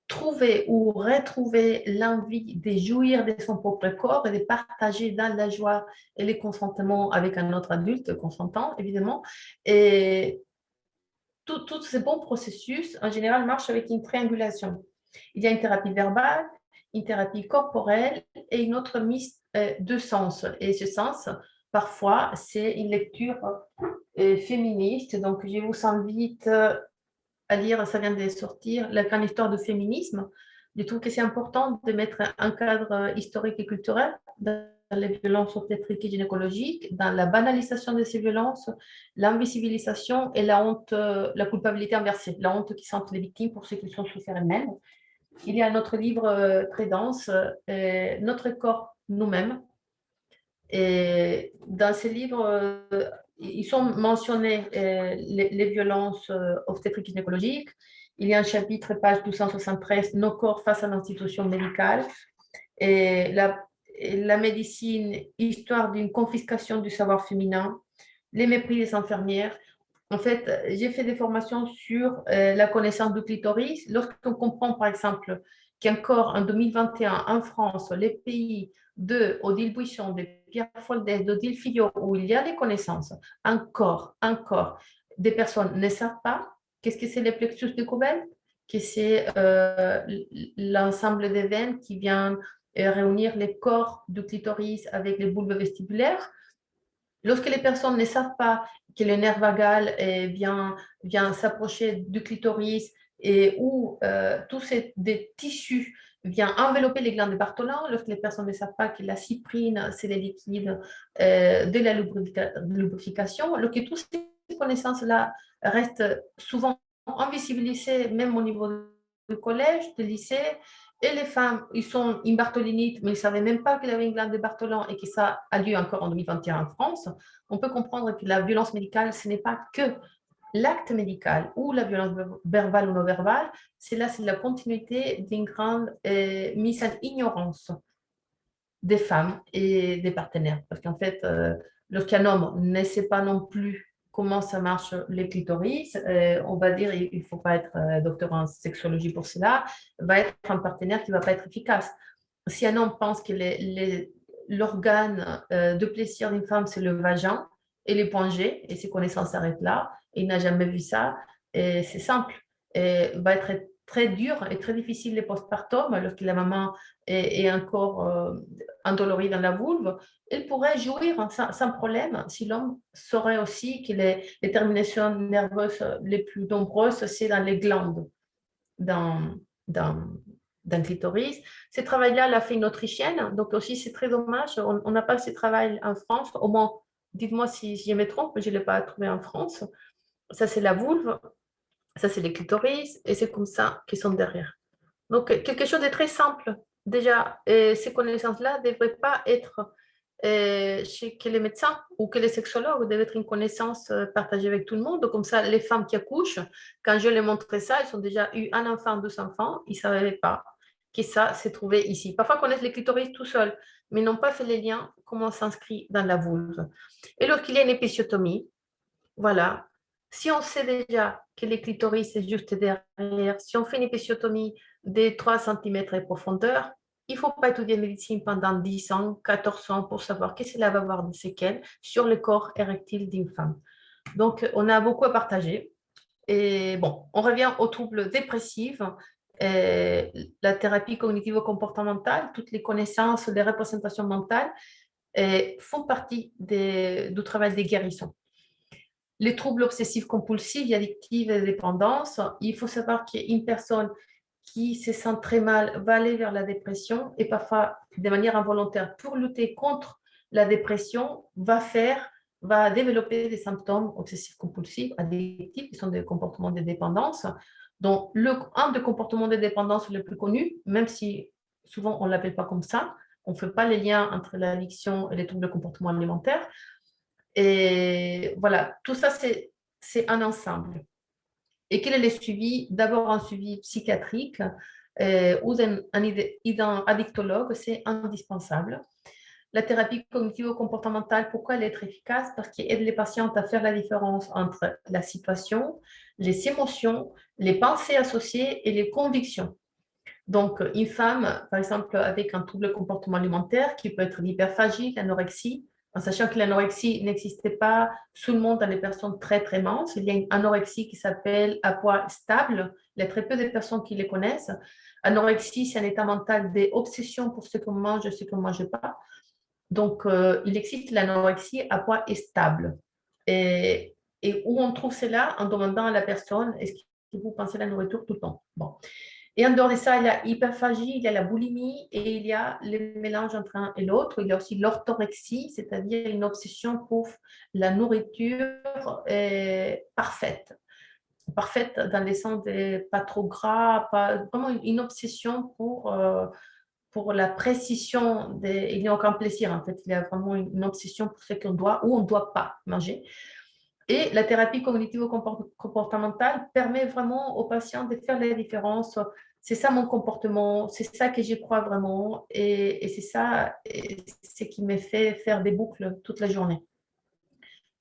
trouver ou retrouver l'envie de jouir de son propre corps et de partager dans la joie et le consentement avec un autre adulte consentant, évidemment. Et tous ces bons processus, en général, marchent avec une triangulation. Il y a une thérapie verbale, une thérapie corporelle et une autre mise de sens. Et ce sens, parfois, c'est une lecture féministe. Donc, je vous invite à lire, ça vient de sortir, La grande histoire du féminisme. Je trouve que c'est important de mettre un cadre historique et culturel dans les violences obstétriques et gynécologiques, dans la banalisation de ces violences, l'invisibilisation et la honte, la culpabilité inversée, la honte qui sentent les victimes pour ce qu'ils sont souffert elles-mêmes. Il y a un autre livre très dense, Notre corps, nous-mêmes. Et dans ces livres, ils sont mentionnés les violences obstétriques et gynécologiques. Il y a un chapitre, page 273, Nos corps face à l'institution médicale. Et la médecine, histoire d'une confiscation du savoir féminin, les mépris des infirmières. En fait, j'ai fait des formations sur la connaissance du clitoris. Lorsqu'on comprend, par exemple, qu'encore en 2021, en France, les pays de Odile Buisson, de Pierre Foldès, d'Odile Fillot, où il y a les connaissances, encore, des personnes ne savent pas qu'est-ce que c'est le plexus de Courbeil, que c'est l'ensemble des veines qui vient réunir les corps du clitoris avec les bulbes vestibulaires. Lorsque les personnes ne savent pas que le nerf vagal vient s'approcher du clitoris et où tous ces des tissus viennent envelopper les glandes de Bartholin, lorsque les personnes ne savent pas que la cyprine, c'est les liquides de la lubrification, lorsque toutes ces connaissances-là restent souvent invisibilisées, même au niveau du collège, du lycée, et les femmes, ils sont une bartholinite, mais ils ne savaient même pas qu'il y avait une glande de Bartholin et que ça a lieu encore en 2021 en France. On peut comprendre que la violence médicale, ce n'est pas que l'acte médical ou la violence verbale ou non verbale, c'est la continuité d'une grande mise en ignorance des femmes et des partenaires. Parce qu'en fait, lorsqu'un homme ne sait pas non plus comment ça marche les clitoris, on va dire, il ne faut pas être docteur en sexologie pour cela, va être un partenaire qui ne va pas être efficace. Si un homme pense que l'organe de plaisir d'une femme, c'est le vagin et les points G, et ses connaissances s'arrêtent là, et il n'a jamais vu ça, et c'est simple, et va être très dur et très difficile les postpartum, lorsque la maman est encore endolorie dans la vulve, elle pourrait jouir sans problème si l'homme saurait aussi que les terminations nerveuses les plus nombreuses, c'est dans les glandes, dans, dans, d'un clitoris. Ce travail-là l'a fait une Autrichienne, donc aussi c'est très dommage, on n'a pas ce travail en France, au moins, dites-moi si je me trompe, je ne l'ai pas trouvé en France. Ça c'est la vulve, ça c'est les clitoris, et c'est comme ça qu'ils sont derrière. Donc quelque chose de très simple. Déjà, ces connaissances-là ne devraient pas être chez que les médecins ou que les sexologues, devraient être une connaissance partagée avec tout le monde. Donc, comme ça, les femmes qui accouchent, quand je les montrais ça, elles ont déjà eu un enfant, deux enfants, ils ne savaient pas que ça s'est trouvé ici. Parfois, connaissent les clitoris tout seuls, mais n'ont pas fait les liens, comment s'inscrit dans la vulve. Et lorsqu'il y a une épisiotomie, voilà, si on sait déjà que les clitoris, c'est juste derrière, si on fait une épisiotomie de 3 cm de profondeur, il ne faut pas étudier médecine pendant 10 ans, 14 ans pour savoir que cela va avoir des séquelles sur le corps érectile d'une femme. Donc, on a beaucoup à partager. Et bon, on revient aux troubles dépressifs, la thérapie cognitivo-comportementale, toutes les connaissances des représentations mentales font partie du travail des guérissons. Les troubles obsessifs compulsifs, addictifs et dépendance, il faut savoir qu'une personne qui se sent très mal va aller vers la dépression et parfois de manière involontaire pour lutter contre la dépression va va développer des symptômes obsessifs compulsifs, addictifs, qui sont des comportements de dépendance. Donc, un des comportements de dépendance les plus connus, même si souvent on ne l'appelle pas comme ça, on ne fait pas les liens entre l'addiction et les troubles de comportement alimentaire. Et voilà, tout ça, c'est un ensemble. Et quel est le suivi? D'abord, un suivi psychiatrique ou un addictologue, c'est indispensable. La thérapie cognitivo-comportementale, pourquoi elle est très efficace? Parce qu'elle aide les patients à faire la différence entre la situation, les émotions, les pensées associées et les convictions. Donc, une femme, par exemple, avec un trouble de comportement alimentaire, qui peut être l'hyperphagie, l'anorexie, en sachant que l'anorexie n'existait pas sous le monde dans les personnes très, très minces. Il y a une anorexie qui s'appelle à poids stable. Il y a très peu de personnes qui les connaissent. Anorexie, c'est un état mental d'obsession pour ce qu'on mange, ce qu'on ne mange pas. Donc, il existe l'anorexie à poids stable. Et où on trouve cela? En demandant à la personne, est-ce que vous pensez à la nourriture tout le temps? Bon. Et en dehors de ça, il y a l'hyperphagie, il y a la boulimie et il y a le mélange entre un et l'autre. Il y a aussi l'orthorexie, c'est-à-dire une obsession pour la nourriture parfaite. Parfaite dans le sens de pas trop gras, vraiment une obsession pour la précision. Il n'y a aucun plaisir en fait. Il y a vraiment une obsession pour ce qu'on doit ou on ne doit pas manger. Et la thérapie cognitivo-comportementale permet vraiment aux patients de faire la différence. C'est ça mon comportement, c'est ça que j'y crois vraiment et c'est ça ce qui me fait faire des boucles toute la journée.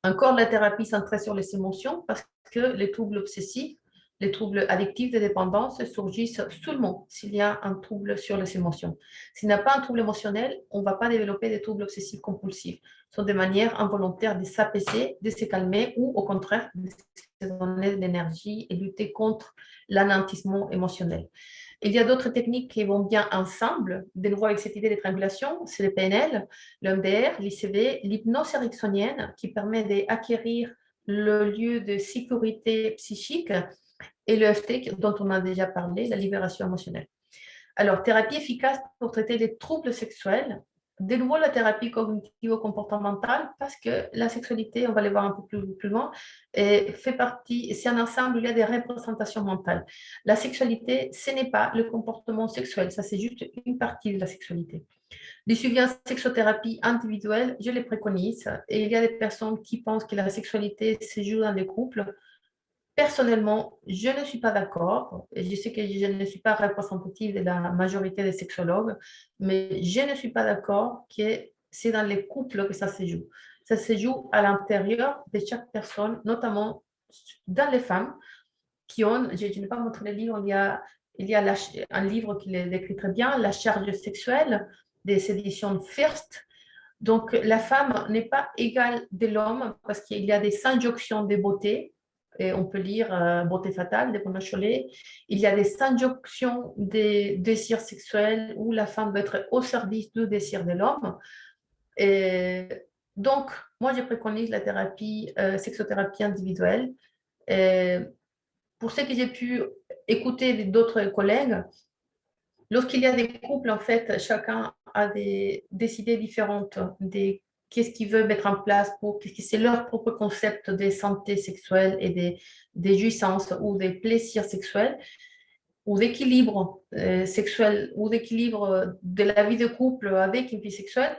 Encore la thérapie centrée sur les émotions parce que les troubles obsessifs, les troubles addictifs de dépendance surgissent seulement s'il y a un trouble sur les émotions. S'il n'y a pas un trouble émotionnel, on ne va pas développer des troubles obsessifs compulsifs. Ce sont des manières involontaires de s'apaiser, de se calmer ou au contraire de se donner de l'énergie et lutter contre l'anéantissement émotionnel. Il y a d'autres techniques qui vont bien ensemble, de nouveau avec cette idée de triangulation, c'est le PNL, le MDR, l'ICV, l'hypnose ericksonienne qui permet d'acquérir le lieu de sécurité psychique et le FT dont on a déjà parlé, la libération émotionnelle. Alors, thérapie efficace pour traiter les troubles sexuels. De nouveau, la thérapie cognitivo-comportementale, parce que la sexualité, on va aller voir un peu plus loin, fait partie, c'est un ensemble où il y a des représentations mentales. La sexualité, ce n'est pas le comportement sexuel, ça c'est juste une partie de la sexualité. Les suivis en sexothérapie individuelle, je les préconise, et il y a des personnes qui pensent que la sexualité se joue dans les couples. Personnellement, je ne suis pas d'accord. Je sais que je ne suis pas représentative de la majorité des sexologues, mais je ne suis pas d'accord que c'est dans les couples que ça se joue. Ça se joue à l'intérieur de chaque personne, notamment dans les femmes qui ont, je n'ai pas montré le livre, il y a un livre qui le décrit très bien, La charge sexuelle, des éditions First. Donc, la femme n'est pas égale de l'homme parce qu'il y a des injonctions de beauté. Et on peut lire Beauté fatale de Mona Chollet. Il y a des injonctions des désirs sexuels où la femme doit être au service du désir de l'homme. Et donc, moi, je préconise la thérapie, sexothérapie individuelle. Et pour ce que j'ai pu écouter d'autres collègues, lorsqu'il y a des couples, en fait, chacun a des idées différentes de qu'est-ce qu'il veut mettre en place pour qu'est-ce que c'est leur propre concept de santé sexuelle et des jouissances ou des plaisirs sexuels ou d'équilibre sexuel ou d'équilibre de la vie de couple avec une vie sexuelle.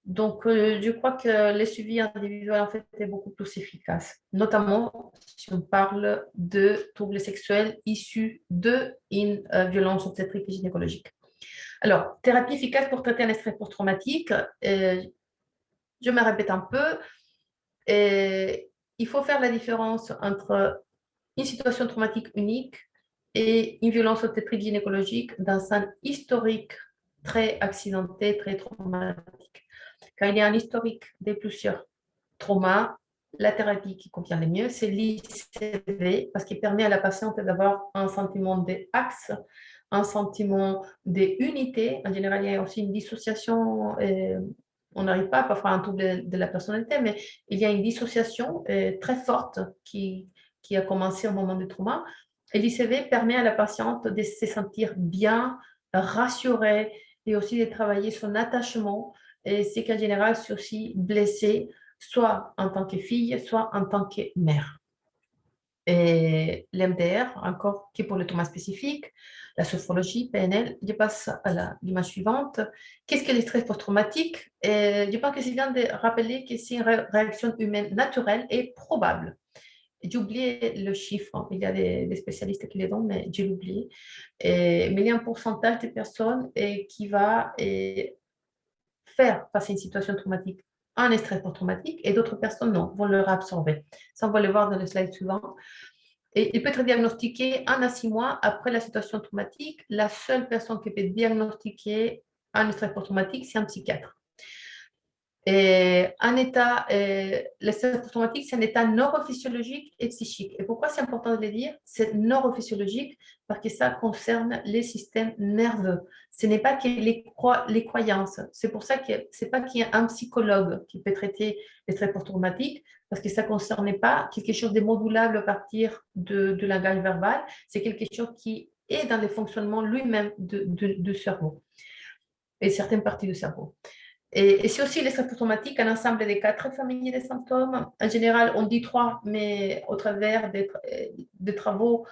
Donc, je crois que les suivis individuels, en fait, est beaucoup plus efficace, notamment si on parle de troubles sexuels issus d'une violence obstétrique et gynécologique. Alors, thérapie efficace pour traiter un stress post-traumatique, je me répète un peu, il faut faire la différence entre une situation traumatique unique et une violence obstétrique gynécologique dans un historique très accidenté, très traumatique. Quand il y a un historique de plusieurs traumas, la thérapie qui convient le mieux, c'est l'ICV parce qu'il permet à la patiente d'avoir un sentiment d'axe, un sentiment d'unité. En général, il y a aussi une dissociation. On n'arrive pas à faire un trouble de la personnalité, mais il y a une dissociation très forte qui a commencé au moment du trauma. Et l'ICV permet à la patiente de se sentir bien, rassurée et aussi de travailler son attachement. Et c'est qu'en général, c'est aussi blessé soit en tant que fille, soit en tant que mère. Et l'MDR, encore qui est pour le trauma spécifique, la sophrologie, PNL, je passe à l'image suivante. Qu'est-ce que le stress post-traumatique? Et je pense que c'est bien de rappeler que c'est une réaction humaine naturelle et probable. J'ai oublié le chiffre, il y a des spécialistes qui les donnent, mais j'ai oublié. Mais il y a un pourcentage de personnes qui va faire face à une situation traumatique un stress post-traumatique et d'autres personnes non, vont le réabsorber. Ça, on va le voir dans le slide suivant. Et il peut être diagnostiqué 1 à 6 mois après la situation traumatique. La seule personne qui peut diagnostiquer un stress post-traumatique, c'est un psychiatre. Et le stress post-traumatique, c'est un état neurophysiologique et psychique. Et pourquoi c'est important de le dire? C'est neurophysiologique parce que ça concerne les systèmes nerveux. Ce n'est pas que les croyances. C'est pour ça que c'est pas qu'il y a un psychologue qui peut traiter le stress post-traumatique parce que ça ne concerne pas quelque chose de modulable à partir de langage verbal. C'est quelque chose qui est dans le fonctionnement lui-même du cerveau et certaines parties du cerveau. Et c'est aussi le stress post-traumatique, un ensemble de 4 familles de symptômes. En général, on dit 3, mais au travers des travaux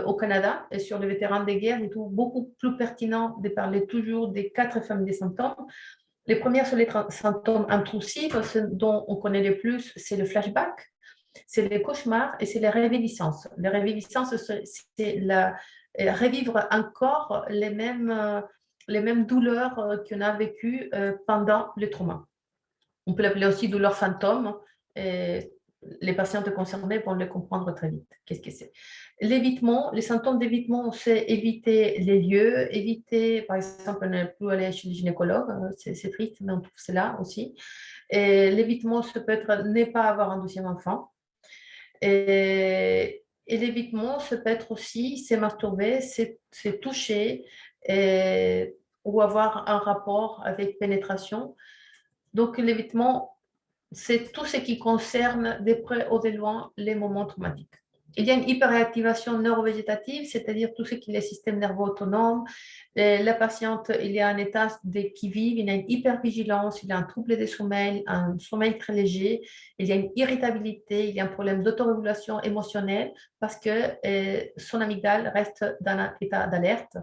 au Canada et sur les vétérans de guerre, il est beaucoup plus pertinent de parler toujours des 4 familles de symptômes. Les premières sont les symptômes intrusifs, ce dont on connaît le plus, c'est le flashback, c'est les cauchemars et c'est les réviviscences. Les réviviscences, c'est revivre encore les mêmes douleurs qu'on a vécues pendant le trauma. On peut l'appeler aussi douleur fantôme. Et les patientes concernées vont le comprendre très vite. Qu'est-ce que c'est? L'évitement, les symptômes d'évitement, c'est éviter les lieux, éviter, par exemple, ne plus aller chez le gynécologue. C'est triste, mais on trouve cela aussi. Et l'évitement, ça peut être ne pas avoir un deuxième enfant. Et l'évitement, ça peut être aussi se masturber, se toucher ou avoir un rapport avec pénétration. Donc, l'évitement, c'est tout ce qui concerne de près ou de loin les moments traumatiques. Il y a une hyperactivation neurovégétative, c'est-à-dire tout ce qui est le système nerveux autonome. La patiente, il y a un état de qui-vive, il y a une hypervigilance, il y a un trouble de sommeil, un sommeil très léger, il y a une irritabilité, il y a un problème d'autorégulation émotionnelle parce que son amygdale reste dans un état d'alerte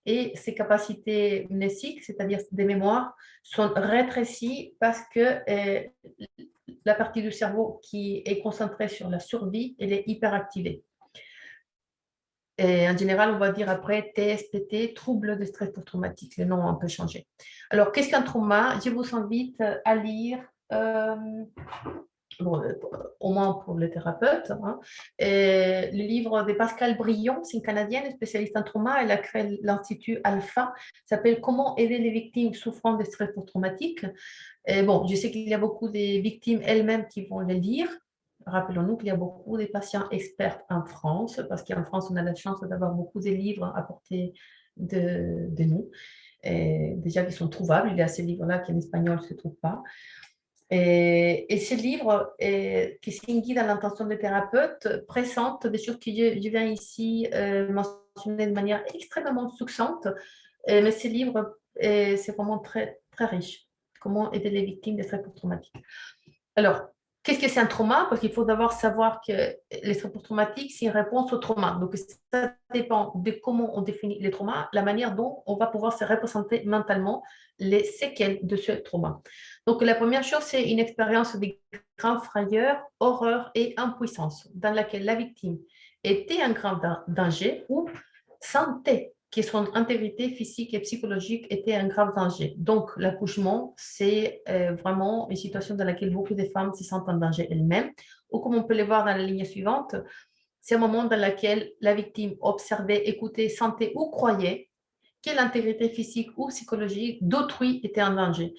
et ses capacités mnésiques, c'est-à-dire des mémoires, sont rétrécies parce que la partie du cerveau qui est concentrée sur la survie, elle est hyperactivée. Et en général, on va dire après TSPT, trouble de stress post-traumatique. Le nom a un peu changé. Alors, qu'est-ce qu'un trauma? Je vous invite à lire, au moins pour les thérapeutes, hein, le livre de Pascal Brion, c'est une Canadienne spécialiste en trauma. Elle a créé l'Institut Alpha, s'appelle Comment aider les victimes souffrant de stress post-traumatique. Et bon, je sais qu'il y a beaucoup de victimes elles-mêmes qui vont le lire. Rappelons-nous qu'il y a beaucoup de patients experts en France, parce qu'en France, on a la chance d'avoir beaucoup de livres à portée de nous. Et déjà, ils sont trouvables. Il y a ces livres-là qui en espagnol ne se trouvent pas. Et ce livre, qui est un guide à l'intention des thérapeutes, présente des choses que je viens ici mentionner de manière extrêmement succincte. Mais ce livre, c'est vraiment très, très riche. Comment aider les victimes de stress post-traumatique. Alors, qu'est-ce que c'est un trauma? Parce qu'il faut d'abord savoir que les stress post-traumatiques, c'est une réponse au trauma. Donc, ça dépend de comment on définit les traumas, la manière dont on va pouvoir se représenter mentalement les séquelles de ce trauma. Donc, la première chose, c'est une expérience de grande frayeur, horreur et impuissance, dans laquelle la victime était en grave danger ou sentait que son intégrité physique et psychologique était un grave danger. Donc, l'accouchement, c'est vraiment une situation dans laquelle beaucoup de femmes se sentent en danger elles-mêmes, ou comme on peut le voir dans la ligne suivante, c'est un moment dans lequel la victime observait, écoutait, sentait ou croyait que l'intégrité physique ou psychologique d'autrui était en danger.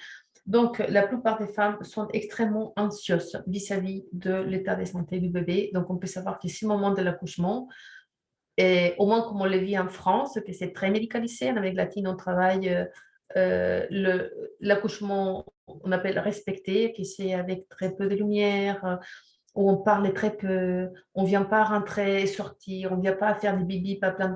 Donc, la plupart des femmes sont extrêmement anxieuses vis-à-vis de l'état de santé du bébé. Donc, on peut savoir que ce moment de l'accouchement, et au moins comme on le vit en France, que c'est très médicalisé. En Amérique latine, on travaille l'accouchement, on appelle respecté, que c'est avec très peu de lumière, où on parle très peu, on ne vient pas rentrer et sortir, on ne vient pas faire des bibis, pas plein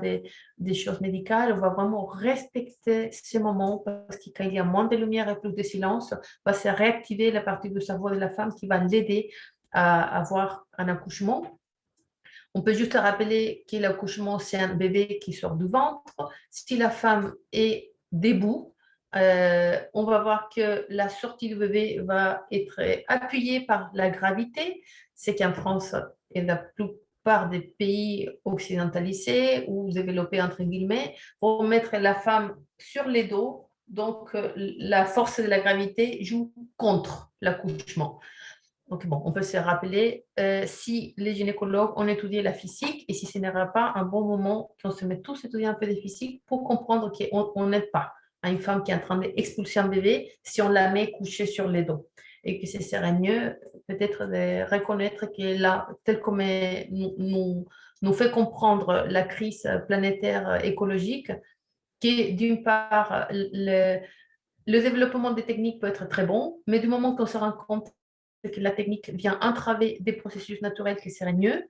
des choses médicales. On va vraiment respecter ces moments parce que quand il y a moins de lumière et plus de silence, va se réactiver la partie du cerveau de la femme qui va l'aider à avoir un accouchement. On peut juste rappeler que l'accouchement, c'est un bébé qui sort du ventre. Si la femme est debout, on va voir que la sortie du bébé va être appuyée par la gravité. C'est qu'en France et la plupart des pays occidentalisés ou développés, entre guillemets, vont mettre la femme sur les dos. Donc, la force de la gravité joue contre l'accouchement. Donc, bon, on peut se rappeler, si les gynécologues ont étudié la physique et si ce n'était pas un bon moment qu'on se met tous à étudier un peu de physique pour comprendre qu'on n'aide pas à une femme qui est en train d'expulser un bébé si on la met couchée sur les dos. Et que ce serait mieux peut-être de reconnaître que là, tel comme nous fait comprendre la crise planétaire écologique, que d'une part, le développement des techniques peut être très bon, mais du moment qu'on se rend compte que la technique vient entraver des processus naturels qui seraient mieux,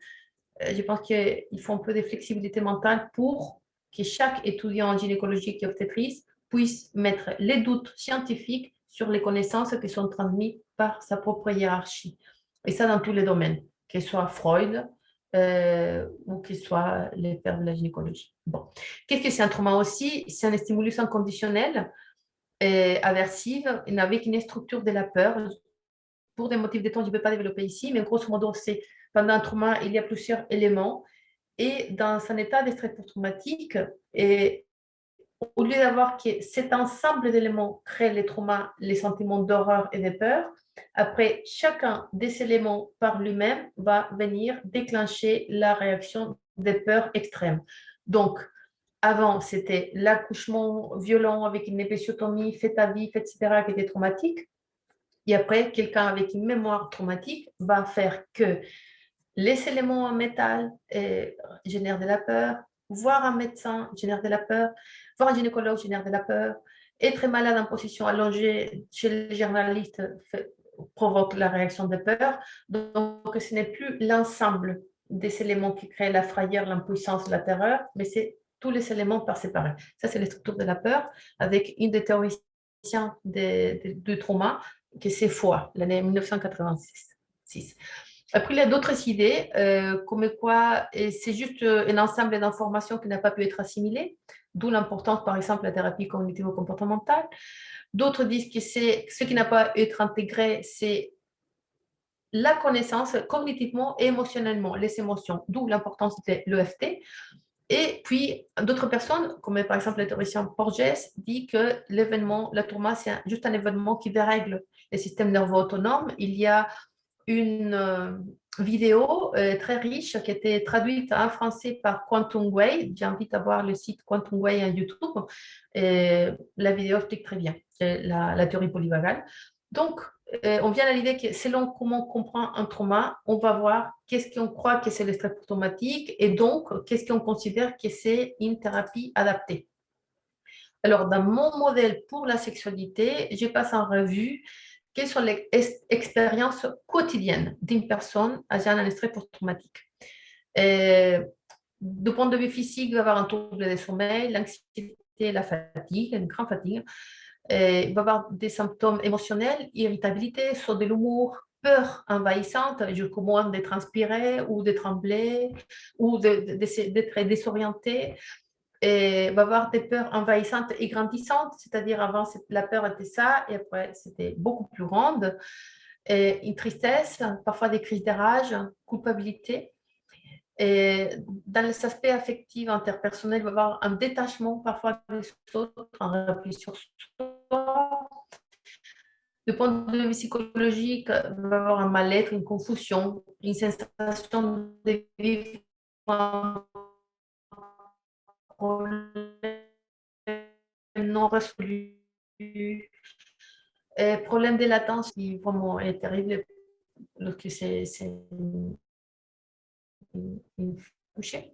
je pense qu'il faut un peu de flexibilité mentale pour que chaque étudiant en gynécologie et obstétrice puisse mettre les doutes scientifiques sur les connaissances qui sont transmises par sa propre hiérarchie. Et ça dans tous les domaines, que ce soit Freud ou que ce soit les pères de la gynécologie. Bon. Qu'est-ce que c'est un trauma aussi? C'est un stimulus inconditionnel aversive, avec une structure de la peur. Pour des motifs de temps, je ne peux pas développer ici, mais grosso modo, c'est pendant un trauma, il y a plusieurs éléments. Et dans un état de stress post-traumatique, et au lieu d'avoir que cet ensemble d'éléments crée les traumas, les sentiments d'horreur et de peur, après, chacun des éléments par lui-même va venir déclencher la réaction de peur extrême. Donc, avant, c'était l'accouchement violent avec une épisiotomie, faite à vif, etc., qui était traumatique. Et après, quelqu'un avec une mémoire traumatique va faire que les éléments en métal génèrent de la peur, voir un médecin génère de la peur, voir un gynécologue génère de la peur, être malade en position allongée chez les journalistes provoque la réaction de peur. Donc, ce n'est plus l'ensemble des éléments qui créent la frayeur, l'impuissance, la terreur, mais c'est tous les éléments par séparé. Ça, c'est les structures de la peur, avec une des théoriciens du trauma, que c'est Foix, l'année 1986. Après, il y a d'autres idées, comme quoi c'est juste un ensemble d'informations qui n'a pas pu être assimilées, d'où l'importance, par exemple, de la thérapie cognitivo-comportementale. D'autres disent que ce qui n'a pas pu être intégré, c'est la connaissance cognitivement et émotionnellement, les émotions, d'où l'importance de l'EFT. Et puis, d'autres personnes, comme par exemple le théoricien Porges, dit que l'événement, la trauma, c'est juste un événement qui dérègle le système nerveux autonome. Il y a une vidéo très riche qui a été traduite en français par Quantum Way. J'invite à voir le site Quantum Way à YouTube. Et la vidéo explique très bien la théorie polyvagale. Donc, on vient à l'idée que selon comment on comprend un trauma, on va voir qu'est-ce qu'on croit que c'est le stress post-traumatique et donc qu'est-ce qu'on considère que c'est une thérapie adaptée. Alors, dans mon modèle pour la sexualité, je passe en revue quelles sont les expériences quotidiennes d'une personne ayant un stress post-traumatique. Du point de vue physique, il va y avoir un trouble de sommeil, l'anxiété, la fatigue, une grande fatigue. Il va y avoir des symptômes émotionnels, irritabilité, saut de l'humour, peur envahissante, jusqu'au moment de transpirer ou de trembler ou d'être désorienté. Et il va y avoir des peurs envahissantes et grandissantes, c'est-à-dire avant la peur était ça et après c'était beaucoup plus grande. Et une tristesse, parfois des crises de rage, culpabilité. Et dans les aspects affectifs interpersonnels, il va y avoir un détachement parfois des autres, un repli sur soi. Du point de vue psychologique, il va y avoir un mal-être, une confusion, une sensation de vivre un problème non résolu. Problème de latence qui vraiment est terrible lorsque c'est une couchée.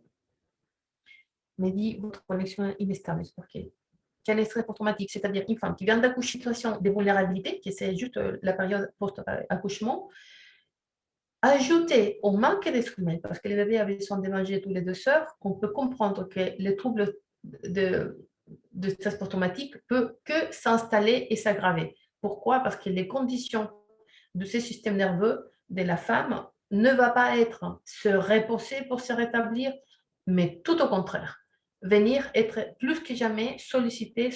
Mais dit votre connexion est inestable. Quel est stress post-traumatique, c'est-à-dire une femme qui vient d'accoucher, situation de vulnérabilité, qui c'est juste la période post-accouchement, Ajouté au manque de sommeil, parce que les bébés avaient besoin de manger tous les 2 heures, on peut comprendre que les troubles de stress post-traumatique peut que s'installer et s'aggraver. Pourquoi? Parce que les conditions de ce système nerveux de la femme ne va pas être se reposer pour se rétablir, mais tout au contraire, venir être plus que jamais sollicité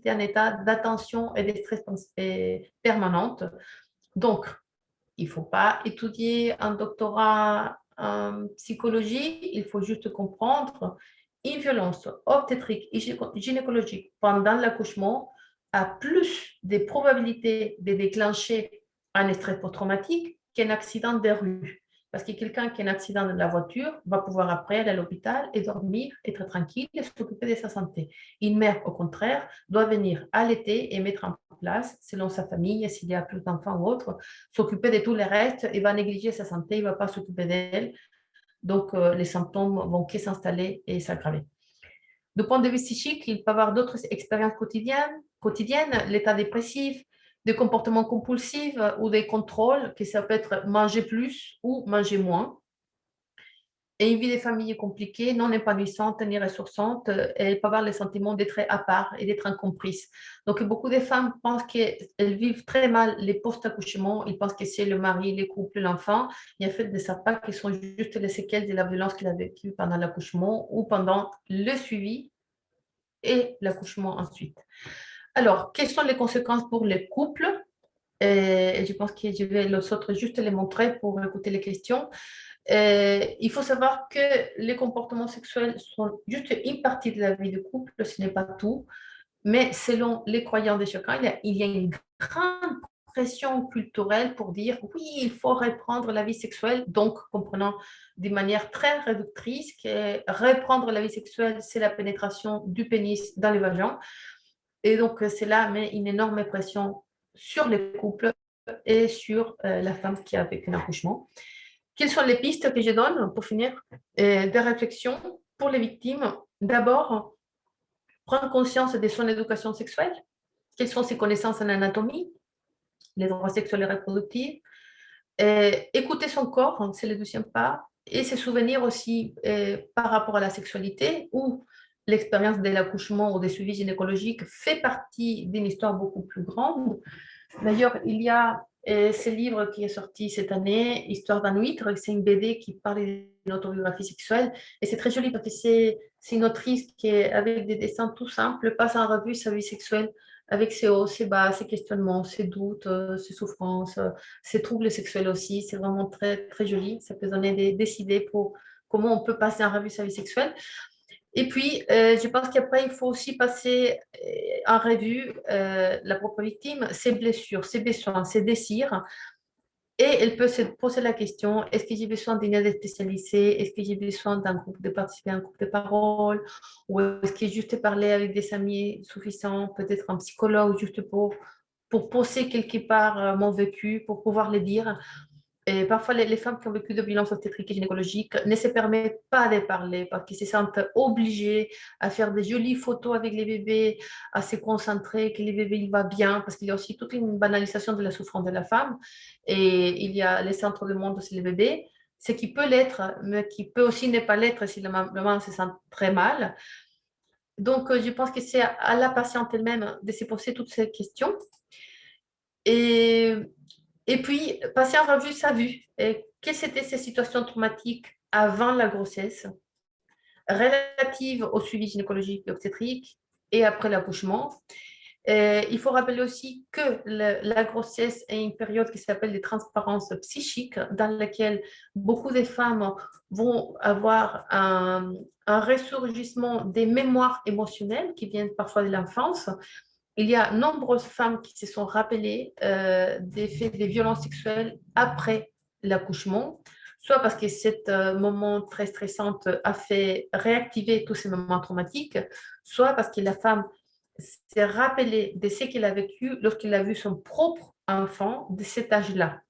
un état d'attention et de stress permanente. Donc, il ne faut pas étudier un doctorat en psychologie, il faut juste comprendre une violence obstétrique et gynécologique pendant l'accouchement a plus de probabilités de déclencher un stress post-traumatique qu'un accident de rue. Parce que quelqu'un qui a un accident de la voiture va pouvoir après aller à l'hôpital et dormir, être tranquille et s'occuper de sa santé. Une mère, au contraire, doit venir allaiter et mettre en place, selon sa famille, s'il y a plus d'enfants ou autre, s'occuper de tous les restes, il va négliger sa santé, il ne va pas s'occuper d'elle. Donc, les symptômes vont que s'installer et s'aggraver. Du point de vue psychique, il peut y avoir d'autres expériences quotidiennes, l'état dépressif, des comportements compulsifs ou des contrôles, que ça peut être manger plus ou manger moins. Et une vie de famille compliquée, non épanouissante ni ressourçante, elle peut avoir le sentiment d'être à part et d'être incomprises. Donc, beaucoup de femmes pensent qu'elles vivent très mal les post-accouchements. Ils pensent que c'est le mari, les couples, l'enfant. Et en fait, ne savent pas que ce sont juste les séquelles de la violence qu'elle a vécue pendant l'accouchement ou pendant le suivi et l'accouchement ensuite. Alors, quelles sont les conséquences pour les couples? Et je pense que je vais juste les montrer pour écouter les questions. Il faut savoir que les comportements sexuels sont juste une partie de la vie de couple, ce n'est pas tout, mais selon les croyances de chacun, il y a une grande pression culturelle pour dire oui, il faut reprendre la vie sexuelle, donc comprenant de manière très réductrice que reprendre la vie sexuelle, c'est la pénétration du pénis dans le vagin. Et donc, cela met une énorme pression sur les couples et sur la femme qui a vécu un accouchement. Quelles sont les pistes que je donne pour finir? Des réflexions pour les victimes. D'abord, prendre conscience de son éducation sexuelle. Quelles sont ses connaissances en anatomie, les droits sexuels et reproductifs. Écouter son corps, c'est le deuxième pas. Et se souvenir aussi par rapport à la sexualité, où l'expérience de l'accouchement ou des suivis gynécologiques fait partie d'une histoire beaucoup plus grande. D'ailleurs, il y a ce livre qui est sorti cette année, Histoire d'un huître, c'est une BD qui parle d'une autobiographie sexuelle. Et c'est très joli parce que c'est une autrice qui, avec des dessins tout simples, passe en revue sa vie sexuelle avec ses hauts, ses bas, ses questionnements, ses doutes, ses souffrances, ses troubles sexuels aussi. C'est vraiment très, très joli. Ça peut donner des idées pour comment on peut passer en revue sa vie sexuelle. Et puis, je pense qu'après, il faut aussi passer en revue la propre victime, ses blessures, ses besoins, ses désirs. Et elle peut se poser la question, est-ce que j'ai besoin d'une aide spécialisée? Est-ce que j'ai besoin d'un groupe de participer à un groupe de parole? Ou est-ce que juste parler avec des amis suffisant, peut-être un psychologue, juste pour poser quelque part mon vécu, pour pouvoir le dire? Et parfois, les femmes qui ont vécu de violences obstétriques et gynécologiques ne se permettent pas de parler parce qu'elles se sentent obligées à faire des jolies photos avec les bébés, à se concentrer que les bébés il va bien, parce qu'il y a aussi toute une banalisation de la souffrance de la femme. Et il y a les centres de monde c'est les bébés, ce qui peut l'être, mais qui peut aussi ne pas l'être si la maman se sent très mal. Donc, je pense que c'est à la patiente elle-même de se poser toutes ces questions. Et et puis, passer en revue sa vue. Et quelles étaient ces situations traumatiques avant la grossesse, relatives au suivi gynécologique et obstétrique et après l'accouchement. Il faut rappeler aussi que la grossesse est une période qui s'appelle de transparence psychique, dans laquelle beaucoup de femmes vont avoir un ressurgissement des mémoires émotionnelles qui viennent parfois de l'enfance. Il y a nombreuses femmes qui se sont rappelées des faits de violences sexuelles après l'accouchement, soit parce que ce moment très stressant a fait réactiver tous ces moments traumatiques, soit parce que la femme s'est rappelée de ce qu'elle a vécu lorsqu'elle a vu son propre enfant de cet âge-là.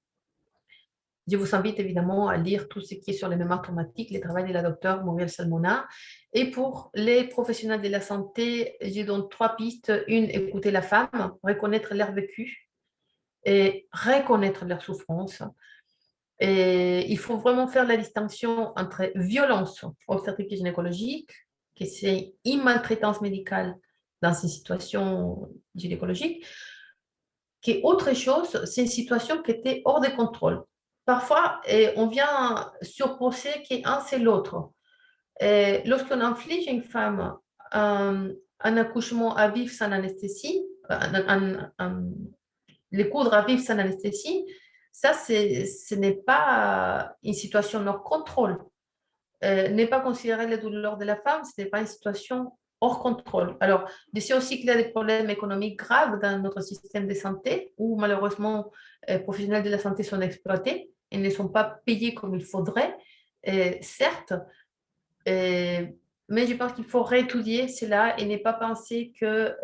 Je vous invite évidemment à lire tout ce qui est sur les mémoires traumatiques, le travail de la docteure Muriel Salmona. Et pour les professionnels de la santé, je donne 3 pistes. Une, écouter la femme, reconnaître leur vécu et reconnaître leur souffrance. Et il faut vraiment faire la distinction entre violence obstétrique et gynécologique, qui c'est une maltraitance médicale dans une situation gynécologique, qui est autre chose, c'est une situation qui était hors de contrôle. Parfois, on vient surposer qu'un c'est l'autre. Lorsqu'on inflige à une femme un accouchement à vif sans anesthésie, les coudres à vif sans anesthésie, ça, ce n'est pas une situation hors contrôle. N'est pas considérer les douleurs de la femme, ce n'est pas une situation hors contrôle. Alors, je sais aussi qu'il y a des problèmes économiques graves dans notre système de santé où malheureusement, les professionnels de la santé sont exploités et ne sont pas payés comme il faudrait, certes, mais je pense qu'il faut réétudier cela et ne pas penser que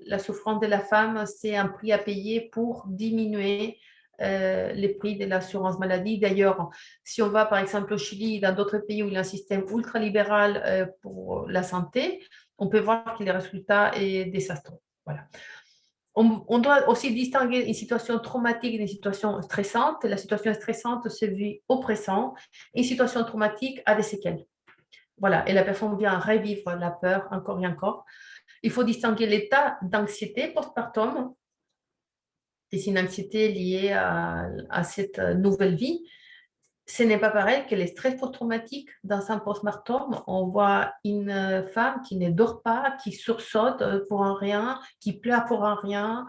la souffrance de la femme, c'est un prix à payer pour diminuer les prix de l'assurance maladie. D'ailleurs, si on va par exemple au Chili, dans d'autres pays où il y a un système ultralibéral pour la santé, on peut voir que les résultats sont désastreux. Voilà. On doit aussi distinguer une situation traumatique d'une situation stressante. La situation stressante se vit oppressant. Une situation traumatique a des séquelles. Voilà, et la personne vient revivre la peur encore et encore. Il faut distinguer l'état d'anxiété postpartum, et c'est une anxiété liée à cette nouvelle vie. Ce n'est pas pareil que les stress post-traumatiques dans un postpartum. On voit une femme qui ne dort pas, qui sursaute pour un rien, qui pleure pour un rien,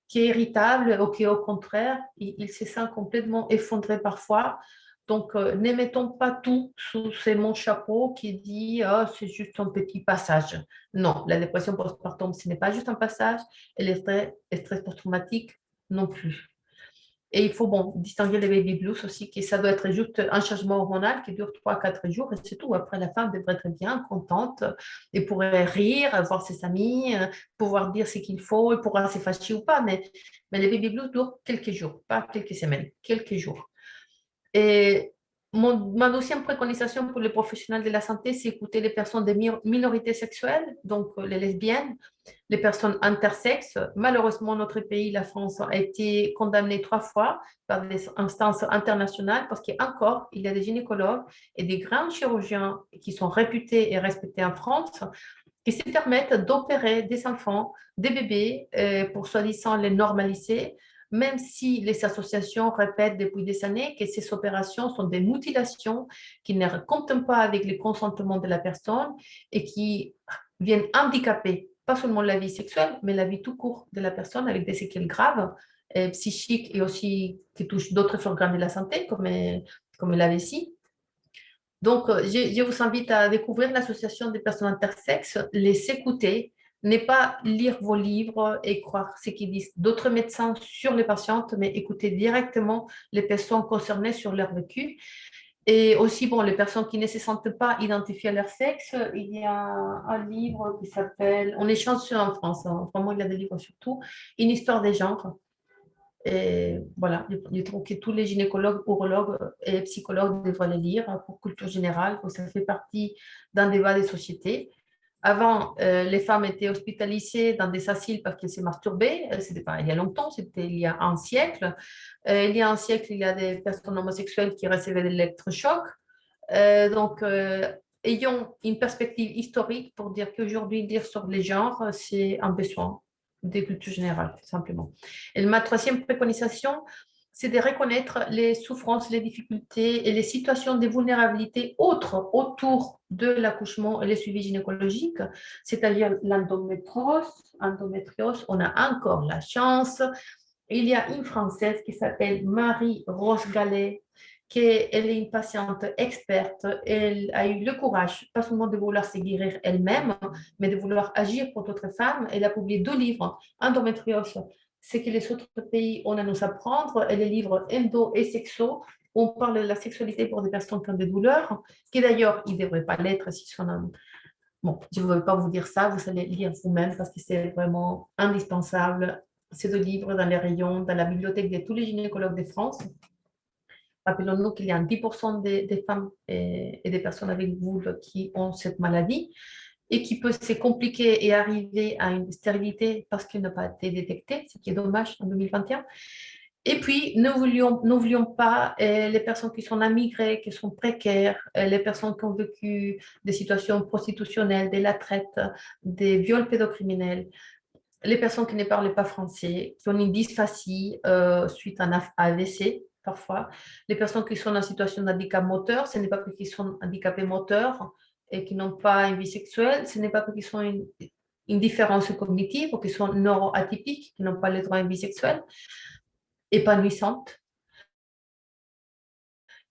qui est irritable, ou qui au contraire, il se sent complètement effondré parfois. Donc, ne mettons pas tout sous mon chapeau qui dit oh, c'est juste un petit passage. Non, la dépression postpartum, ce n'est pas juste un passage, et le stress post-traumatique non plus. Et il faut distinguer les baby blues aussi, que ça doit être juste un changement hormonal qui dure 3 à 4 jours et c'est tout. Après, la femme devrait être bien, contente et pourrait rire, voir ses amis, pouvoir dire ce qu'il faut et pourra se fâcher ou pas. Mais les baby blues durent quelques jours, pas quelques semaines, quelques jours. Et ma deuxième préconisation pour les professionnels de la santé, c'est écouter les personnes des minorités sexuelles, donc les lesbiennes, les personnes intersexes. Malheureusement, notre pays, la France, a été condamné 3 fois par des instances internationales parce qu'encore, il y a des gynécologues et des grands chirurgiens qui sont réputés et respectés en France qui se permettent d'opérer des enfants, des bébés, pour soi-disant les normaliser, même si les associations répètent depuis des années que ces opérations sont des mutilations qui ne comptent pas avec le consentement de la personne et qui viennent handicaper pas seulement la vie sexuelle, mais la vie tout court de la personne avec des séquelles graves, psychiques et aussi qui touchent d'autres organes de la santé, comme la vessie. Donc, je vous invite à découvrir l'association des personnes intersexes, les écouter, ne pas lire vos livres et croire ce qu'ils disent d'autres médecins sur les patientes, mais écouter directement les personnes concernées sur leur vécu. Et aussi, les personnes qui ne se sentent pas identifiées à leur sexe, il y a un livre qui s'appelle, on est chanceux en France, hein, vraiment il y a des livres surtout, Une histoire des genres. Et voilà, je trouve que tous les gynécologues, urologues et psychologues devraient les lire pour culture générale, parce que ça fait partie d'un débat des sociétés. Avant, les femmes étaient hospitalisées dans des asiles parce qu'elles se masturbaient. C'était pas il y a longtemps, c'était il y a un siècle. Il y a un siècle, il y a des personnes homosexuelles qui recevaient de l'électrochoc. Donc, ayons une perspective historique pour dire qu'aujourd'hui, dire sur les genres, c'est un besoin de culture générale, tout simplement. Et ma troisième préconisation, c'est de reconnaître les souffrances, les difficultés et les situations de vulnérabilité autres autour de l'accouchement et les suivis gynécologiques, c'est-à-dire l'endométriose. On a encore la chance. Il y a une Française qui s'appelle Marie-Rose Gallet, elle est une patiente experte. Elle a eu le courage, pas seulement de vouloir se guérir elle-même, mais de vouloir agir pour d'autres femmes. Elle a publié 2 livres, Endométriose, ce que les autres pays ont à nous apprendre, et les livres Endo et Sexo, où on parle de la sexualité pour des personnes qui ont des douleurs, qui d'ailleurs, ils ne devraient pas l'être si sont un... Bon, je ne veux pas vous dire ça, vous allez lire vous-même parce que c'est vraiment indispensable. Ces 2 livres dans les rayons, dans la bibliothèque de tous les gynécologues de France. Rappelons-nous qu'il y a 10% des femmes et des personnes avec vulve qui ont cette maladie et qui peut se compliquer et arriver à une stérilité parce qu'elle n'a pas été détectée, ce qui est dommage en 2021. Et puis, n'oublions pas les personnes qui sont immigrées, qui sont précaires, les personnes qui ont vécu des situations prostitutionnelles, de la traite, des viols pédocriminels, les personnes qui ne parlent pas français, qui ont une dysphasie suite à un AVC parfois, les personnes qui sont en situation de handicap moteur, ce n'est pas parce qu'ils sont handicapés moteurs et qui n'ont pas une vie sexuelle, ce n'est pas parce qu'ils sont une différence cognitive ou qu'ils sont neuroatypiques, qui n'ont pas le droit à une vie sexuelle épanouissante.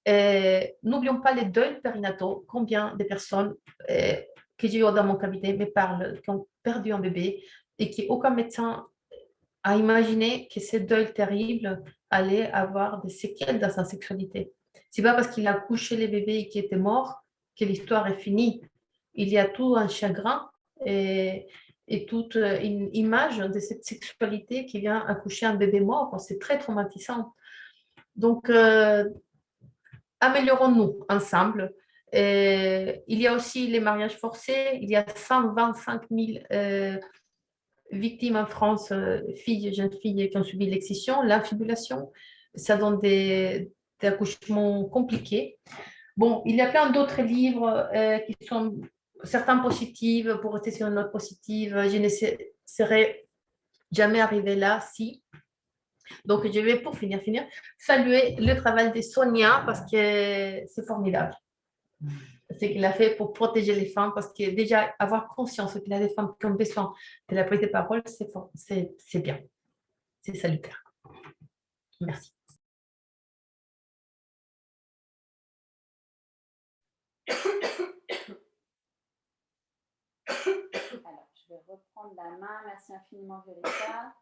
N'oublions pas les deuils périnataux. Combien de personnes que j'ai eues dans mon cabinet me parlent, qui ont perdu un bébé et qu'aucun médecin a imaginé que ce deuil terrible allait avoir des séquelles dans sa sexualité. Ce n'est pas parce qu'il a couché les bébés et qu'il était mort que l'histoire est finie. Il y a tout un chagrin et toute une image de cette sexualité qui vient accoucher un bébé mort. C'est très traumatisant. Donc, améliorons-nous ensemble. Il y a aussi les mariages forcés. Il y a 125 000 victimes en France, jeunes filles qui ont subi l'excision, l'infibulation. Ça donne des accouchements compliqués. Bon, il y a plein d'autres livres qui sont certains positifs pour rester sur une note positive. Je ne serais jamais arrivée là si. Donc, je vais, pour finir, saluer le travail de Sonia parce que c'est formidable. Ce qu'il a fait pour protéger les femmes, parce que déjà, avoir conscience qu'il y a des femmes qui ont besoin de la prise de parole, c'est bien. C'est salutaire. Merci. Alors, je vais reprendre la main. Merci infiniment, Violetta.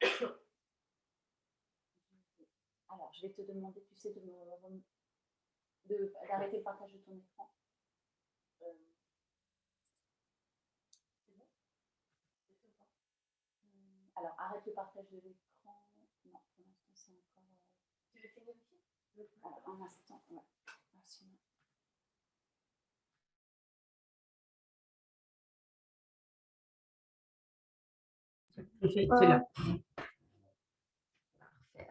Alors, je vais te demander, tu sais, d'arrêter le partage de ton écran. Alors, arrête le partage de l'écran. Non, pour l'instant, c'est encore... Tu veux finir ici? Alors, un instant, ouais. Merci. C'est là.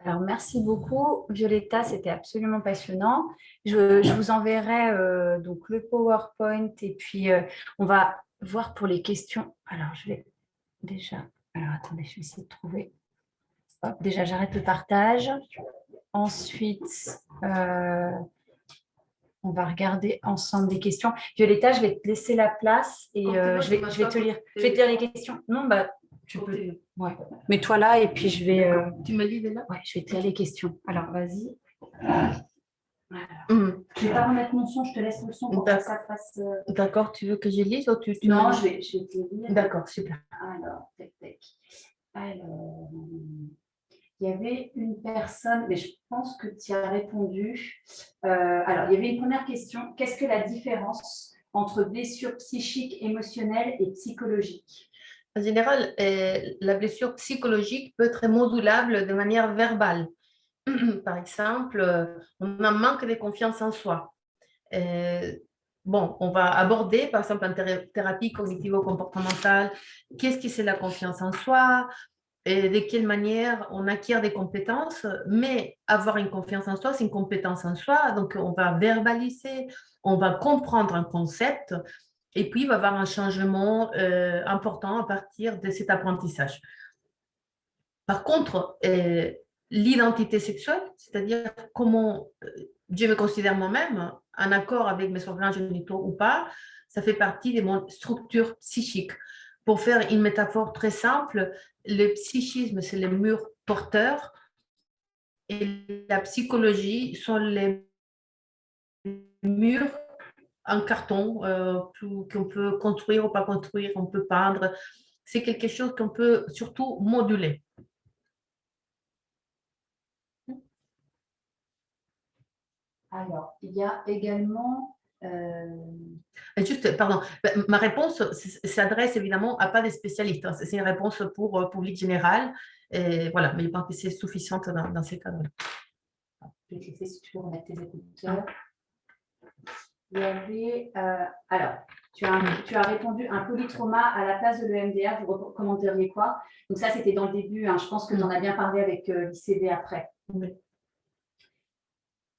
Alors, merci beaucoup, Violetta, c'était absolument passionnant. Je vous enverrai donc le PowerPoint et puis on va voir pour les questions. Alors, je vais déjà... Alors, attendez, je vais essayer de trouver... Hop, déjà, j'arrête le partage. Ensuite, on va regarder ensemble des questions. Violetta, je vais te laisser la place et je vais te lire. Je vais te lire les questions. Non, bah, tu peux. Ouais. Mets-toi là et puis je vais. Tu me lis là? Ouais, je vais te lire les questions. Alors, vas-y. Voilà. Je ne vais pas remettre mon son, je te laisse le son pour que ça fasse. D'accord, tu veux que je lise ou tu Non, je vais te lire. D'accord, super. Alors, tac. Alors. Il y avait une personne, mais je pense que tu as répondu. Alors, il y avait une première question. Qu'est-ce que la différence entre blessure psychique, émotionnelle et psychologique? En général, la blessure psychologique peut être modulable de manière verbale. Par exemple, on a un manque de confiance en soi. Bon, on va aborder, par exemple, en thérapie cognitivo-comportementale, qu'est-ce que c'est la confiance en soi, et de quelle manière on acquiert des compétences, mais avoir une confiance en soi, c'est une compétence en soi, donc on va verbaliser, on va comprendre un concept, et puis il va y avoir un changement important à partir de cet apprentissage. Par contre, l'identité sexuelle, c'est-à-dire comment je me considère moi-même, en accord avec mes organes génitaux ou pas, ça fait partie de mon structure psychique. Pour faire une métaphore très simple, le psychisme, c'est les murs porteurs et la psychologie sont les murs en carton qu'on peut construire ou pas construire, on peut peindre. C'est quelque chose qu'on peut surtout moduler. Alors, il y a également... Juste, pardon, ma réponse s'adresse évidemment à pas des spécialistes. Hein. C'est une réponse pour public général. Et voilà, mais je pense que c'est suffisant dans ces cas-là. Je vais te laisser si tu peux remettre tes écouteurs. Il y avait... alors, tu as répondu un polytrauma à la place de l'EMDR. Vous recommanderiez quoi? Donc ça, c'était dans le début. Hein. Je pense que tu en as bien parlé avec l'ICD après. Oui.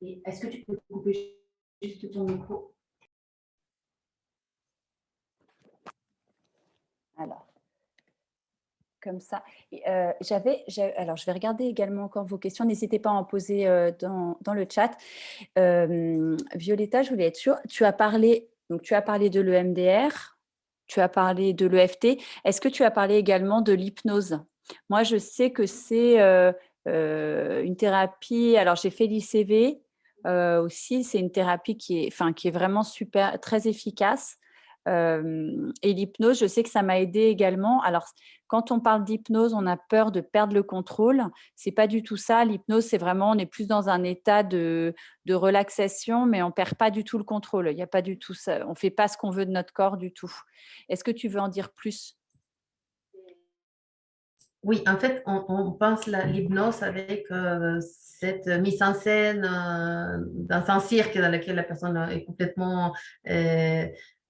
Et est-ce que tu peux couper juste ton micro? Alors, comme ça. Et, alors, je vais regarder également encore vos questions. N'hésitez pas à en poser dans le chat. Violetta, je voulais être sûre. Tu as parlé de l'EMDR, tu as parlé de l'EFT. Est-ce que tu as parlé également de l'hypnose? Moi, je sais que c'est une thérapie. Alors, j'ai fait l'ICV aussi. C'est une thérapie qui est vraiment super, très efficace. Et l'hypnose, je sais que ça m'a aidé également. Alors, quand on parle d'hypnose, on a peur de perdre le contrôle. C'est pas du tout ça. L'hypnose, c'est vraiment, on est plus dans un état de relaxation, mais on perd pas du tout le contrôle. Il n'y a pas du tout ça. On fait pas ce qu'on veut de notre corps du tout. Est-ce que tu veux en dire plus? Oui, en fait, on pense l'hypnose avec cette mise en scène dans un cirque dans lequel la personne est complètement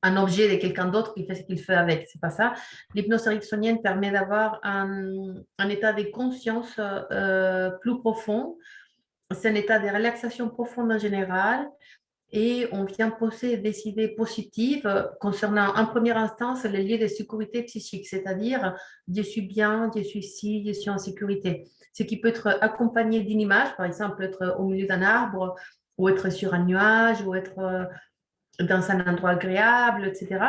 un objet de quelqu'un d'autre qui fait ce qu'il fait avec. C'est pas ça. L'hypnose ericksonienne permet d'avoir un état de conscience plus profond. C'est un état de relaxation profonde en général et on vient poser des idées positives concernant en première instance les lieux de sécurité psychique, c'est-à-dire je suis bien, je suis ici, je suis en sécurité. Ce qui peut être accompagné d'une image, par exemple être au milieu d'un arbre ou être sur un nuage ou être dans un endroit agréable, etc.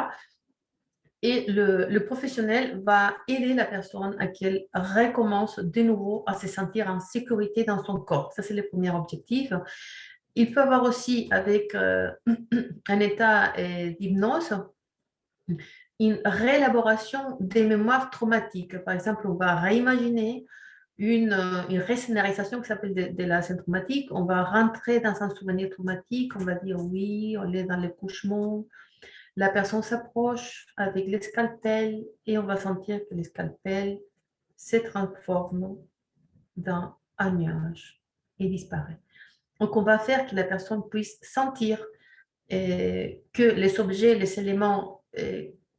Et le professionnel va aider la personne à qu'elle recommence de nouveau à se sentir en sécurité dans son corps. Ça, c'est le premier objectif. Il peut avoir aussi, avec un état d'hypnose, une réélaboration des mémoires traumatiques. Par exemple, on va réimaginer une réscénarisation qui s'appelle de la scène traumatique. On va rentrer dans un souvenir traumatique. On va dire oui, on est dans le couchement. La personne s'approche avec le scalpel et on va sentir que le scalpel se transforme dans un nuage et disparaît. Donc, on va faire que la personne puisse sentir que les objets, les éléments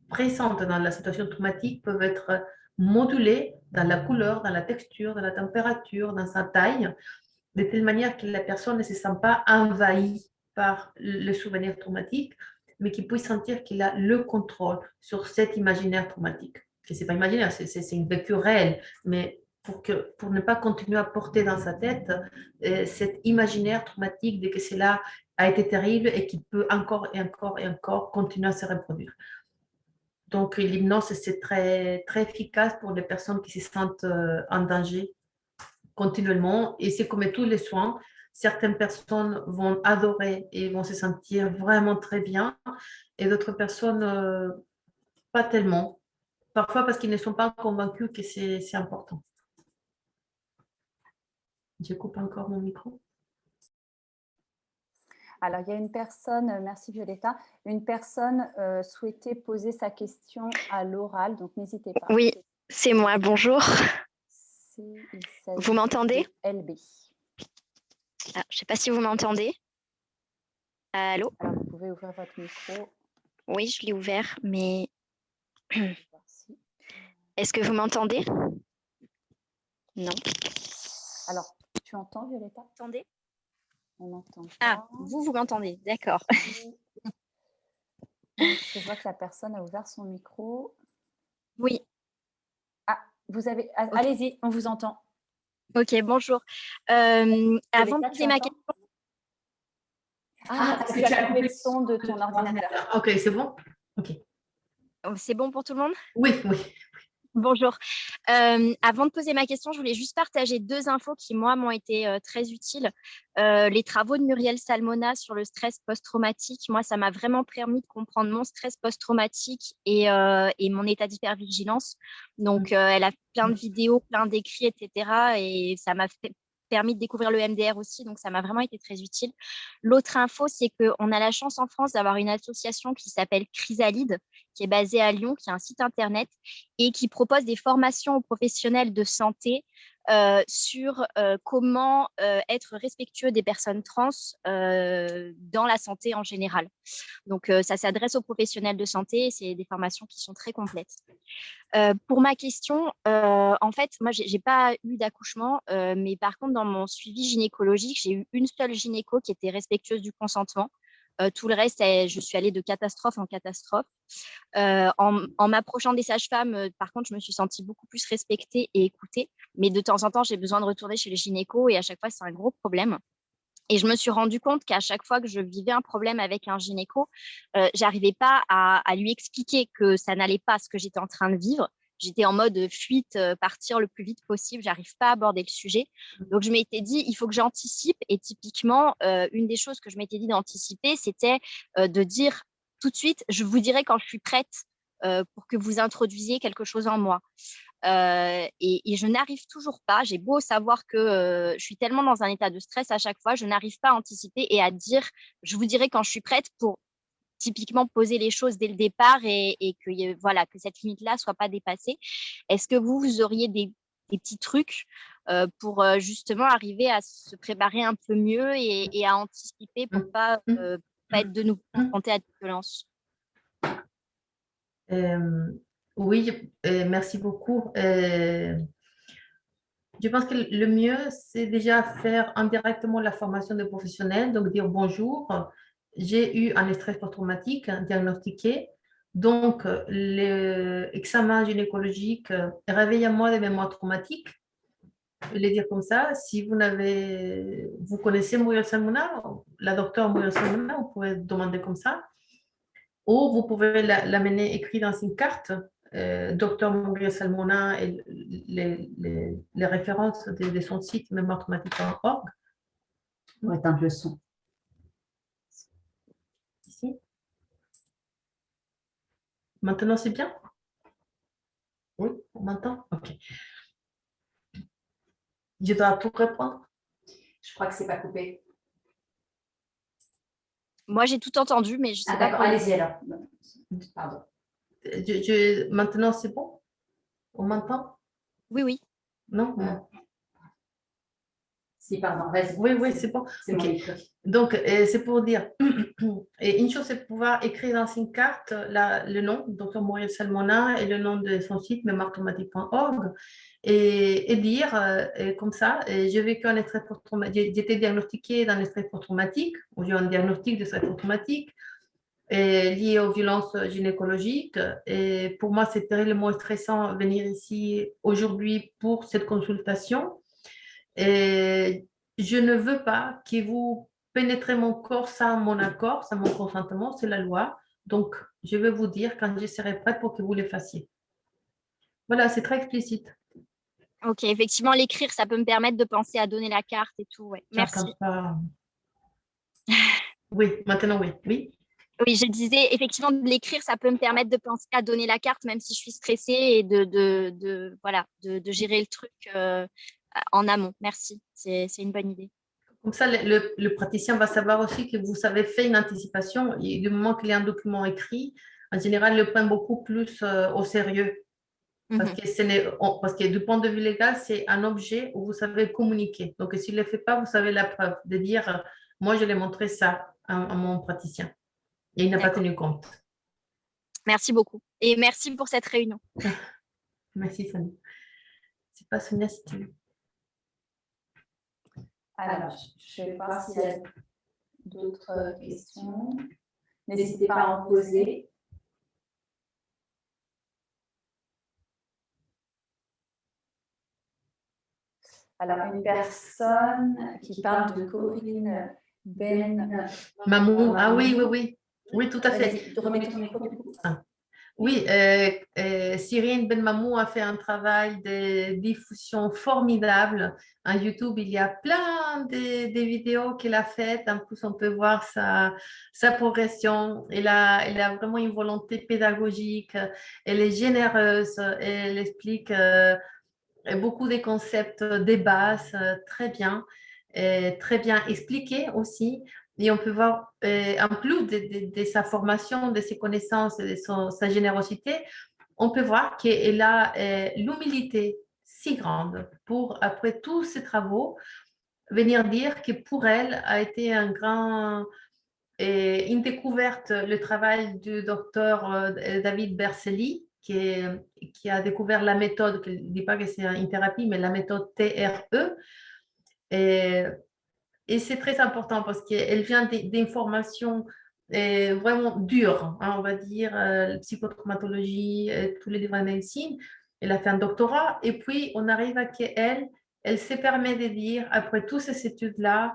présents dans la situation traumatique peuvent être modulés dans la couleur, dans la texture, dans la température, dans sa taille, de telle manière que la personne ne se sent pas envahie par le souvenir traumatique, mais qu'il puisse sentir qu'il a le contrôle sur cet imaginaire traumatique. Ce n'est pas imaginaire, c'est une vécu réelle, mais pour ne pas continuer à porter dans sa tête cet imaginaire traumatique de que cela a été terrible et qui peut encore et encore et encore continuer à se reproduire. Donc, l'hypnose, c'est très, très efficace pour les personnes qui se sentent en danger continuellement. Et c'est comme tous les soins, certaines personnes vont adorer et vont se sentir vraiment très bien et d'autres personnes pas tellement. Parfois parce qu'ils ne sont pas convaincus que c'est important. Je coupe encore mon micro. Alors, il y a une personne, merci Violetta, une personne souhaitait poser sa question à l'oral, donc n'hésitez pas. Oui, c'est moi, bonjour. Vous m'entendez? LB. Ah, je ne sais pas si vous m'entendez. Allô? Alors, vous pouvez ouvrir votre micro. Oui, je l'ai ouvert, mais est-ce que vous m'entendez? Non. Alors, tu entends, Violetta? Vous m'entendez? On entend pas. Ah, vous m'entendez, d'accord. Parce que je vois que la personne a ouvert son micro. Oui. Ah, vous avez. Okay. Allez-y, on vous entend. Ok, bonjour. Avant de poser ma question. Parce que tu as coupé le son de ton ordinateur. Ok, c'est bon? Ok. C'est bon pour tout le monde? Oui, oui. Bonjour. Avant de poser ma question, je voulais juste partager deux infos qui, moi, m'ont été très utiles. Les travaux de Muriel Salmona sur le stress post-traumatique, moi, ça m'a vraiment permis de comprendre mon stress post-traumatique et mon état d'hypervigilance. Donc, elle a plein de vidéos, plein d'écrits, etc. Et ça m'a permis de découvrir le MDR aussi, donc ça m'a vraiment été très utile. L'autre info, c'est qu'on a la chance en France d'avoir une association qui s'appelle Chrysalide, qui est basée à Lyon, qui a un site internet et qui propose des formations aux professionnels de santé sur comment être respectueux des personnes trans dans la santé en général. Donc, ça s'adresse aux professionnels de santé et c'est des formations qui sont très complètes. Pour ma question, en fait, moi, j'ai pas eu d'accouchement, mais par contre, dans mon suivi gynécologique, j'ai eu une seule gynéco qui était respectueuse du consentement. Tout le reste, je suis allée de catastrophe en catastrophe. En m'approchant des sages-femmes, par contre, je me suis sentie beaucoup plus respectée et écoutée. Mais de temps en temps, j'ai besoin de retourner chez les gynécos et à chaque fois, c'est un gros problème. Et je me suis rendu compte qu'à chaque fois que je vivais un problème avec un gynéco, j'arrivais pas à lui expliquer que ça n'allait pas ce que j'étais en train de vivre. J'étais en mode fuite, partir le plus vite possible. J'arrive pas à aborder le sujet. Donc, je m'étais dit, il faut que j'anticipe. Et typiquement, une des choses que je m'étais dit d'anticiper, c'était de dire tout de suite, je vous dirai quand je suis prête pour que vous introduisiez quelque chose en moi. Et je n'arrive toujours pas. J'ai beau savoir que je suis tellement dans un état de stress à chaque fois, je n'arrive pas à anticiper et à dire, je vous dirai quand je suis prête pour typiquement poser les choses dès le départ et que, voilà, que cette limite-là ne soit pas dépassée. Est-ce que vous auriez des petits trucs pour justement arriver à se préparer un peu mieux et à anticiper pour ne pas être de nouveau confronté à des violences? Oui, merci beaucoup. Je pense que le mieux, c'est déjà faire indirectement la formation de professionnels, donc dire bonjour, j'ai eu un stress post-traumatique diagnostiqué, donc l'examen gynécologique réveille en moi des mémoires traumatiques. Je vais le dire comme ça, si vous connaissez Muriel Salmona, la docteure Muriel Salmona, vous pouvez demander comme ça, ou vous pouvez l'amener écrit dans une carte. Docteur Muriel Salmona et les références de son site mémoiretraumatique.org. On va éteindre le son. Ici. Maintenant, c'est bien? Oui, on m'entend? Ok. Je dois tout répondre? Je crois que c'est pas coupé. Moi, j'ai tout entendu, mais je sais pas. D'accord, allez-y alors. Pardon. Maintenant, c'est bon? On m'entend? Oui, oui. Non? Si, pardon, vas-y. Oui, c'est bon. C'est Ok. bon. Donc, c'est pour dire, et une chose, c'est de pouvoir écrire dans une carte le nom, Dr Muriel Salmona, et le nom de son site, mémoiretraumatique.org, et dire comme ça, j'ai vécu un stress post-traumatique, j'étais diagnostiquée d'un stress post-traumatique, ou j'ai un diagnostic de stress post-traumatique, lié aux violences gynécologiques. Et pour moi, c'est terriblement stressant de venir ici aujourd'hui pour cette consultation. Et je ne veux pas que vous pénétrez mon corps sans mon accord, sans mon consentement, c'est la loi. Donc, je vais vous dire quand je serai prête pour que vous le fassiez. Voilà, c'est très explicite. Ok, effectivement, l'écrire, ça peut me permettre de penser à donner la carte et tout. Ouais. Merci. Oui, maintenant, oui. Oui. Oui, je disais, effectivement, de l'écrire, ça peut me permettre de penser à donner la carte, même si je suis stressée, et voilà, de gérer le truc en amont. Merci, c'est une bonne idée. Comme ça, le praticien va savoir aussi que vous avez fait une anticipation. Et du moment qu'il y a un document écrit, en général, il le prend beaucoup plus au sérieux. Parce que du point de vue légal, c'est un objet où vous savez communiquer. Donc, s'il ne le fait pas, vous savez la preuve de dire, moi, je l'ai montré ça à mon praticien. Et il n'a pas tenu compte. Merci beaucoup. Et merci pour cette réunion. Merci, Sonia. C'est pas Sonia, si tu veux. Alors, je vais voir s'il y a d'autres questions. N'hésitez pas à en poser. Alors, une personne qui parle de Corinne Mamou, ah oui, oui, oui. Oui, tout à fait. Remets ton micro, du coup. Oui, Cyrine Benmamou a fait un travail de diffusion formidable. En YouTube, il y a plein de vidéos qu'elle a faites. En plus, on peut voir sa progression. Elle a vraiment une volonté pédagogique. Elle est généreuse. Elle explique beaucoup de concepts de base très bien expliqués aussi. Et on peut voir, en plus de sa formation, de ses connaissances et de sa générosité, on peut voir qu'elle a l'humilité. si grande pour, après tous ces travaux, venir dire que pour elle a été une découverte, le travail du docteur David Berceli, qui a découvert la méthode, je ne dis pas que c'est une thérapie, mais la méthode TRE. Et, et c'est très important parce qu'elle vient d'informations vraiment dures, hein, on va dire, psychotraumatologie, tous les livres de médecine. Elle a fait un doctorat et puis on arrive à qu'elle, elle se permet de dire, après toutes ces études-là,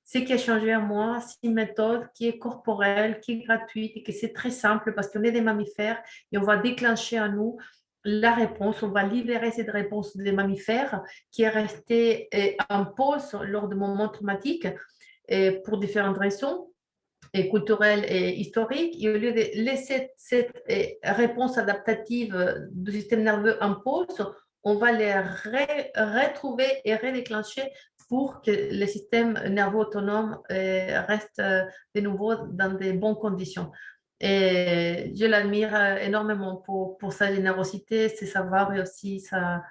ce qui a changé à moi, c'est une méthode qui est corporelle, qui est gratuite et que c'est très simple parce qu'on est des mammifères et on va déclencher en nous la réponse, on va libérer cette réponse des mammifères qui est restée en pause lors de moments traumatiques pour différentes raisons culturelles et historiques. Et au lieu de laisser cette réponse adaptative du système nerveux en pause, on va les retrouver et redéclencher pour que le système nerveux autonome reste de nouveau dans de bonnes conditions. Et je l'admire énormément pour sa générosité, ses savoirs et aussi sa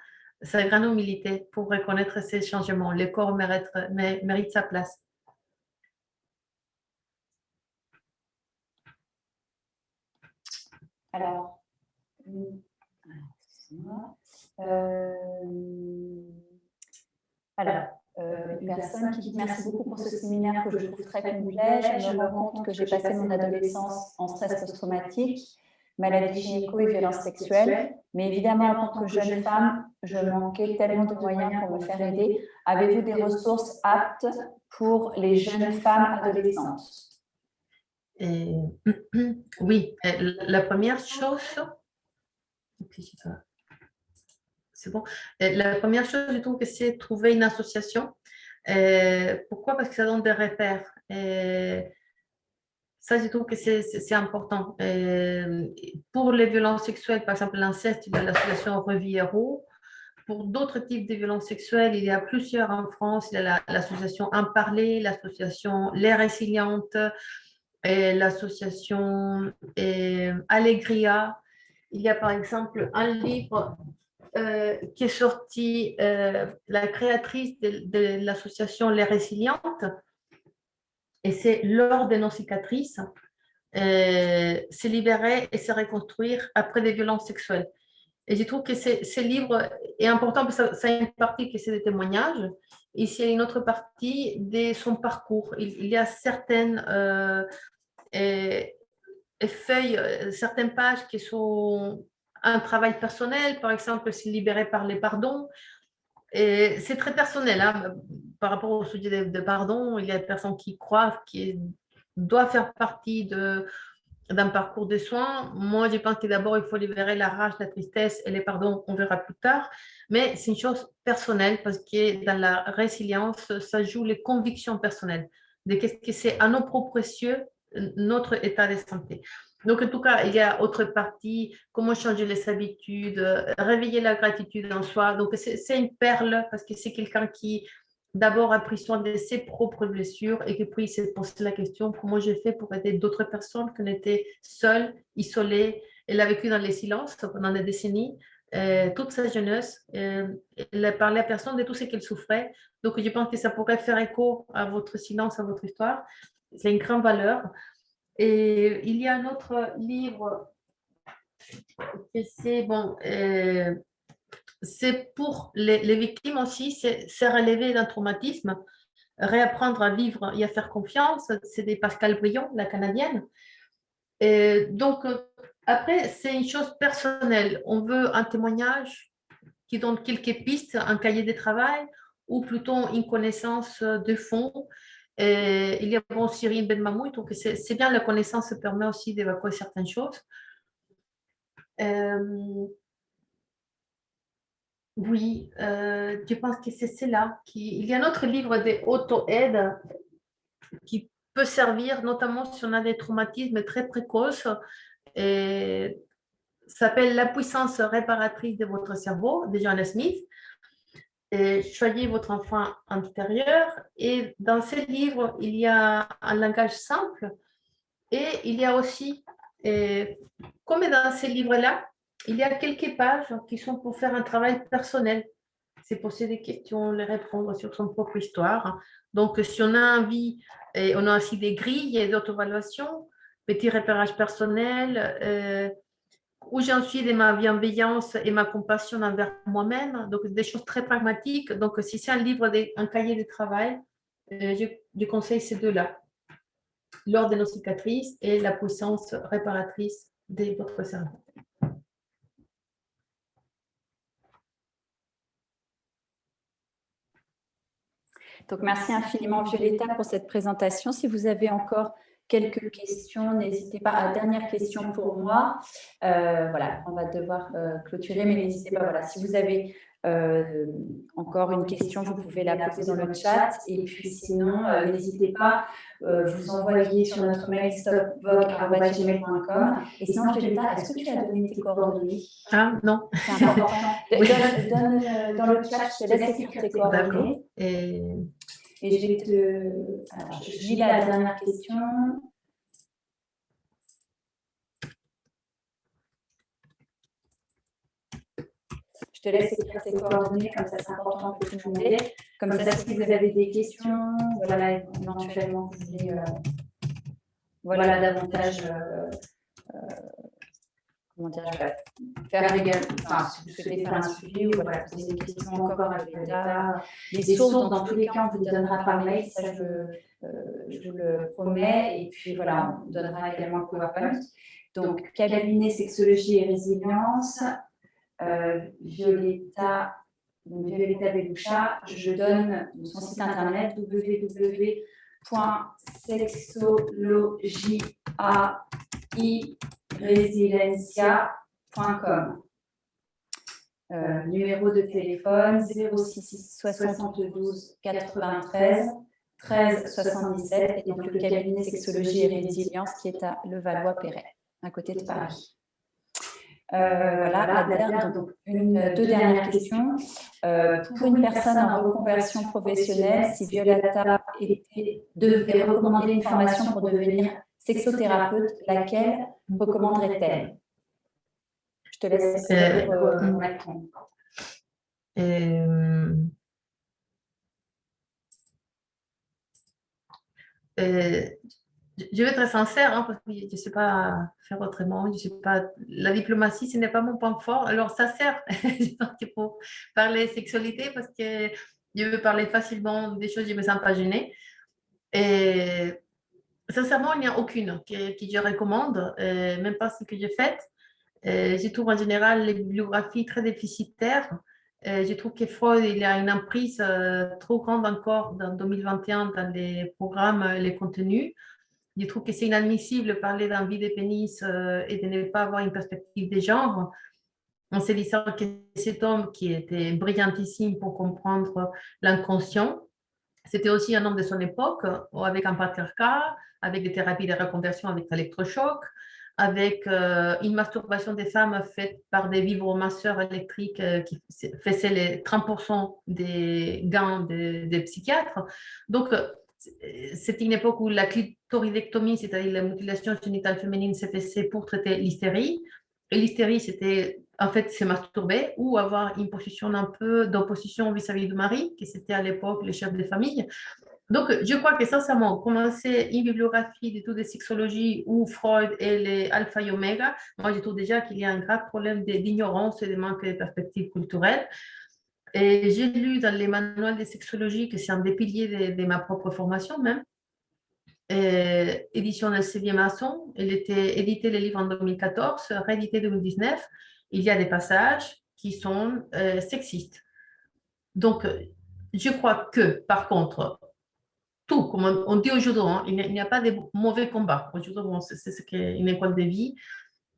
grande humilité pour reconnaître ces changements. Le corps mérite sa place. Alors, excusez-moi. Une personne qui dit merci beaucoup pour ce séminaire que je trouve très complet. Je me rends compte que j'ai passé mon adolescence en stress post-traumatique, maladie gynéco et violence sexuelle. Mais évidemment, en tant que jeune femme, je manquais tellement de moyens pour me faire aider. Avez-vous des ressources aptes pour les jeunes femmes adolescentes? Oui, la première chose, c'est bon. La première chose, je trouve que c'est trouver une association. Pourquoi? Parce que ça donne des repères. Ça, je trouve que c'est important. Pour les violences sexuelles, par exemple l'inceste, il y a l'association Reviero. Pour d'autres types de violences sexuelles, il y a plusieurs en France. Il y a l'association En Parler, l'association Les Résilientes, l'association Allegria. Il y a par exemple un livre qui est sorti, la créatrice de l'association Les Résilientes, et c'est Lors de nos cicatrices, se libérer et se reconstruire après des violences sexuelles. Et je trouve que ce livre est important parce que ça a une partie qui c'est des témoignages, et il y a une autre partie de son parcours. Il y a certaines feuilles, certaines pages qui sont un travail personnel, par exemple, se libérer par les pardons. Et c'est très personnel, hein. Par rapport au sujet de pardon, il y a des personnes qui croient qu'il doit faire partie d'un parcours de soins. Moi, je pense que d'abord, il faut libérer la rage, la tristesse et les pardons, on verra plus tard. Mais c'est une chose personnelle parce que dans la résilience, ça joue les convictions personnelles de qu'est-ce que c'est à nos propres cieux, notre état de santé. Donc, en tout cas, il y a autre partie, comment changer les habitudes, réveiller la gratitude en soi. Donc, c'est une perle parce que c'est quelqu'un qui, d'abord, a pris soin de ses propres blessures et puis il s'est posé la question, comment j'ai fait pour aider d'autres personnes qui étaient seules, isolées. Elle a vécu dans les silences pendant des décennies, toute sa jeunesse. Elle a parlé à personne de tout ce qu'elle souffrait. Donc, je pense que ça pourrait faire écho à votre silence, à votre histoire. C'est une grande valeur. Et il y a un autre livre, c'est bon, c'est pour les victimes aussi, c'est relever d'un traumatisme, réapprendre à vivre et à faire confiance. C'est de Pascal Brion, la Canadienne. Et donc, après, c'est une chose personnelle. On veut un témoignage qui donne quelques pistes, un cahier de travail, ou plutôt une connaissance de fond. Et il y a bon Cyril Ben Mamouy, donc c'est bien, la connaissance permet aussi d'évacuer certaines choses. Oui, je pense que c'est cela. Il y a un autre livre d'auto-aide qui peut servir, notamment si on a des traumatismes très précoces. Et s'appelle La puissance réparatrice de votre cerveau, de Joanna Smith. Et choisissez votre enfant intérieur. Et dans ce livre, il y a un langage simple et il y a aussi, comme dans ce livre-là, il y a quelques pages qui sont pour faire un travail personnel. c'est poser des questions, les répondre sur son propre histoire. Donc, si on a envie, et on a aussi des grilles d'auto-évaluation, petit repérage personnel, où j'en suis de ma bienveillance et ma compassion envers moi-même, donc des choses très pragmatiques. Donc, si c'est un livre, un cahier de travail, je conseille ces deux-là. L'ordre de nos cicatrices et la puissance réparatrice de votre cerveau. Donc, merci infiniment, Violetta, pour cette présentation. Si vous avez encore quelques questions, n'hésitez pas. Dernière question pour moi. Voilà, on va devoir clôturer, mais n'hésitez pas. Voilà, si vous avez encore une question, vous pouvez la poser dans le chat. Et puis sinon, n'hésitez pas, vous envoyez sur notre mail stopvogue@gmail.com. Et sinon, Violetta, est-ce que tu as donné tes coordonnées? Ah, non. C'est important. Donne dans le chat, je te laisse écrire tes coordonnées. Et je vais te... Alors, je lis la dernière question. Je te laisse écrire tes coordonnées, comme ça c'est important que tout le monde ait. Comme ça, si vous avez des questions, voilà, éventuellement, vous voulez voilà, davantage comment dire, faire également, enfin, si vous souhaitez faire un suivi ou voilà, poser des questions encore avec l'État. Les sources, dans tous les cas, on vous donnera par mail, ça je vous le promets. Et puis voilà, on donnera également le PowerPoint. Donc, cabinet sexologie et résilience, Violetta Belluccia, je donne son site internet www.sexologiairesilencia.com. Numéro de téléphone 06 72 93 13 77 et donc le cabinet sexologie et résilience qui est à Levallois-Perret, à côté de Paris. Voilà, donc deux dernières questions. Pour une personne en reconversion professionnelle, si Violetta devait recommander une formation pour devenir sexothérapeute, laquelle recommanderait-elle? Je te laisse répondre. Je vais être sincère, hein, parce que je ne sais pas faire autrement. Je sais pas... La diplomatie, ce n'est pas mon point fort. Alors, ça sert pour parler sexualité parce que je veux parler facilement des choses, je ne me sens pas gênée. Et sincèrement, il n'y a aucune que je recommande, même pas ce que j'ai fait. Je trouve en général les bibliographies très déficitaires. Je trouve que Freud il a une emprise trop grande encore dans 2021 dans les programmes, les contenus. Je trouve que c'est inadmissible de parler d'envie de pénis et de ne pas avoir une perspective des genres. On s'est dit ça que cet homme qui était brillantissime pour comprendre l'inconscient, c'était aussi un homme de son époque, avec un patriarcat, avec des thérapies de reconversion avec l'électrochoc, avec une masturbation des femmes faite par des vibromasseurs électriques qui faisaient les 30% des gains des psychiatres. Donc, c'était une époque où la clitoridectomie, c'est-à-dire la mutilation génitale féminine, s'est faite pour traiter l'hystérie. Et l'hystérie, c'était en fait se masturber ou avoir une position un peu d'opposition vis-à-vis du mari, qui c'était à l'époque les chefs de famille. Donc, je crois que sincèrement, commencer une bibliographie de toutes les sexologies où Freud et les alpha et oméga, moi, je trouve déjà qu'il y a un grave problème d'ignorance et de manque de perspectives culturelles. Et j'ai lu dans les manuels de sexologie, que c'est un des piliers de ma propre formation même, édition Elsevier Masson. Il était édité le livre en 2014, réédité en 2019. Il y a des passages qui sont sexistes. Donc, je crois que, par contre, tout, comme on dit aujourd'hui, hein, il n'y a pas de mauvais combats. Aujourd'hui, bon, c'est ce qu'est une école de vie.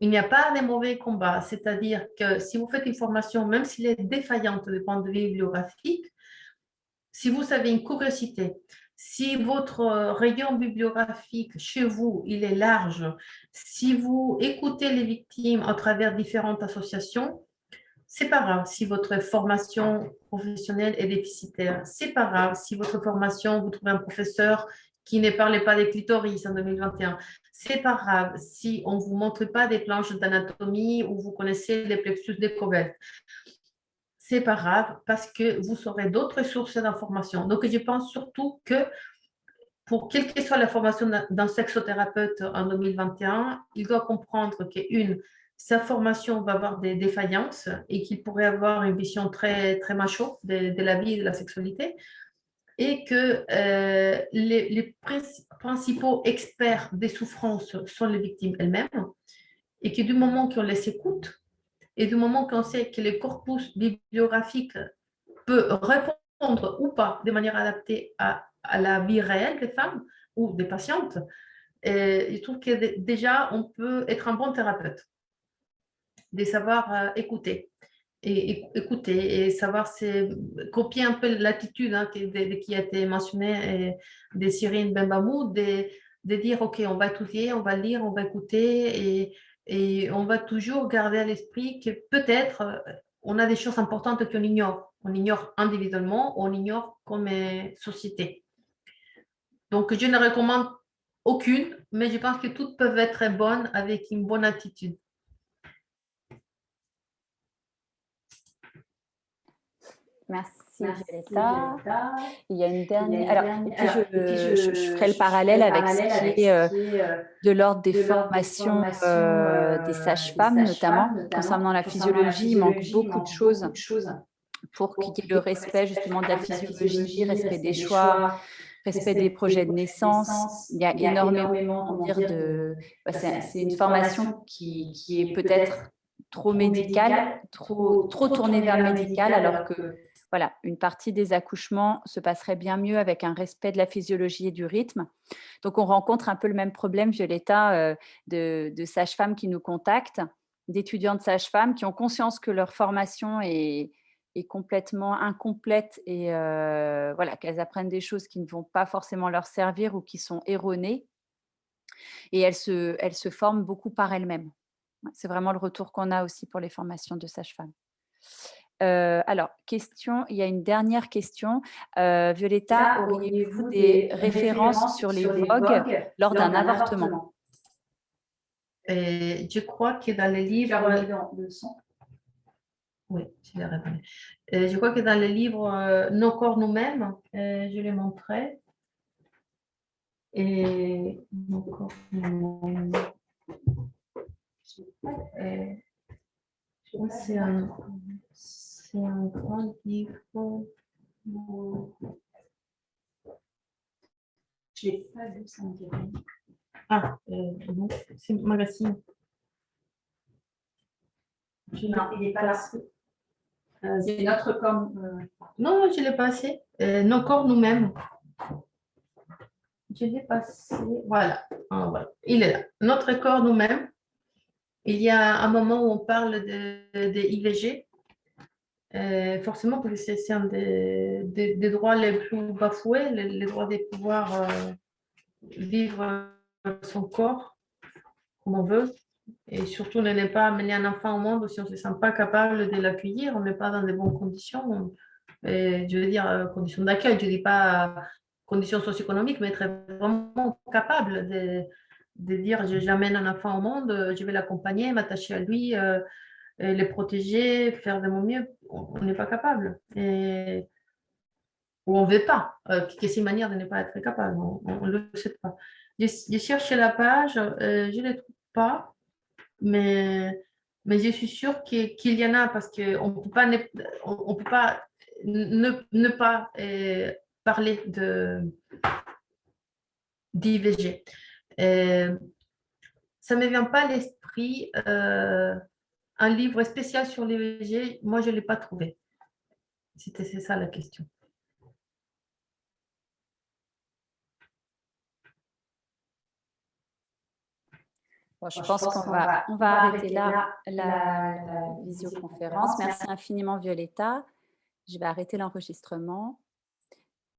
Il n'y a pas de mauvais combats. C'est-à-dire que si vous faites une formation, même s'il est défaillante du point de vue bibliographique, si vous avez une curiosité, si votre rayon bibliographique chez vous, il est large, si vous écoutez les victimes à travers différentes associations, c'est pas grave si votre formation professionnelle est déficitaire. C'est pas grave si votre formation, vous trouvez un professeur qui ne parlait pas des clitoris en 2021. C'est pas grave si on ne vous montre pas des planches d'anatomie ou vous connaissez les plexus découverts. c'est pas grave parce que vous aurez d'autres sources d'informations. Donc, je pense surtout que pour quelle que soit la formation d'un sexothérapeute en 2021, il doit comprendre qu'une, sa formation va avoir des défaillances et qu'il pourrait avoir une vision très, très macho de la vie et de la sexualité, et que les principaux experts des souffrances sont les victimes elles-mêmes, et que du moment qu'on les écoute et du moment qu'on sait que le corpus bibliographique peut répondre ou pas de manière adaptée à la vie réelle des femmes ou des patientes, et je trouve que déjà, on peut être un bon thérapeute, de savoir écouter. Et écouter et savoir copier un peu l'attitude qui a été mentionnée de Cyrine Bembamou, de dire, OK, on va étudier, on va lire, on va écouter et on va toujours garder à l'esprit que peut-être on a des choses importantes qu'on ignore. On ignore individuellement, on ignore comme société. Donc, je ne recommande aucune, mais je pense que toutes peuvent être bonnes avec une bonne attitude. Merci Violetta. Il y a une dernière. Alors, et puis je ferai le parallèle avec ce qui est de l'ordre des formations des sages-femmes, notamment concernant la physiologie. Il manque beaucoup de choses pour qu'il y ait le respect justement de la physiologie, respect des choix, respect des projets de naissance. Il y a énormément à dire de. C'est une formation qui est peut-être trop médicale, trop tournée vers le médical, alors que voilà, une partie des accouchements se passerait bien mieux avec un respect de la physiologie et du rythme. Donc, on rencontre un peu le même problème, Violetta, de sages-femmes qui nous contactent, d'étudiantes sages-femmes qui ont conscience que leur formation est complètement incomplète et voilà, qu'elles apprennent des choses qui ne vont pas forcément leur servir ou qui sont erronées. Et elles se forment beaucoup par elles-mêmes. C'est vraiment le retour qu'on a aussi pour les formations de sages-femmes. Alors, il y a une dernière question. Violetta, auriez-vous des références sur les VOG lors d'un avortement? Je crois que dans les livres... Oui, je l'ai répondu. Je crois que dans le livre Nos corps nous-mêmes, je l'ai montré. Et Nos corps nous-mêmes. Je crois que c'est un grand livre. Je ne l'ai pas vu, ça me dirait. Ah, non, c'est magazine. Non, il n'est pas là. C'est notre corps. Non, je l'ai passé. Nos corps nous-mêmes. Je l'ai passé. Voilà. Ah, voilà. Il est là. Notre corps nous-mêmes. Il y a un moment où on parle de IVG. Forcément, parce que c'est un des droits les plus bafoués, les droits de pouvoir vivre son corps comme on veut. Et surtout, on n'est pas amener un enfant au monde si on ne se sent pas capable de l'accueillir, on n'est pas dans de bonnes conditions. Je veux dire, conditions d'accueil, je ne dis pas conditions socio-économiques, mais être vraiment capable de dire j'amène un enfant au monde, je vais l'accompagner, m'attacher à lui, le protéger, faire de mon mieux. On n'est pas capable. Ou on ne veut pas. Que c'est une manière de ne pas être capable. On ne le sait pas. J'ai cherché la page, je ne la trouve pas. Mais je suis sûre qu'il y en a parce qu'on ne peut pas ne pas parler d'IVG. Ça ne me vient pas à l'esprit un livre spécial sur l'IVG. Moi, je ne l'ai pas trouvé. C'est ça la question. Bon, je pense qu'on va arrêter là la visioconférence. Merci infiniment, Violetta. Je vais arrêter l'enregistrement.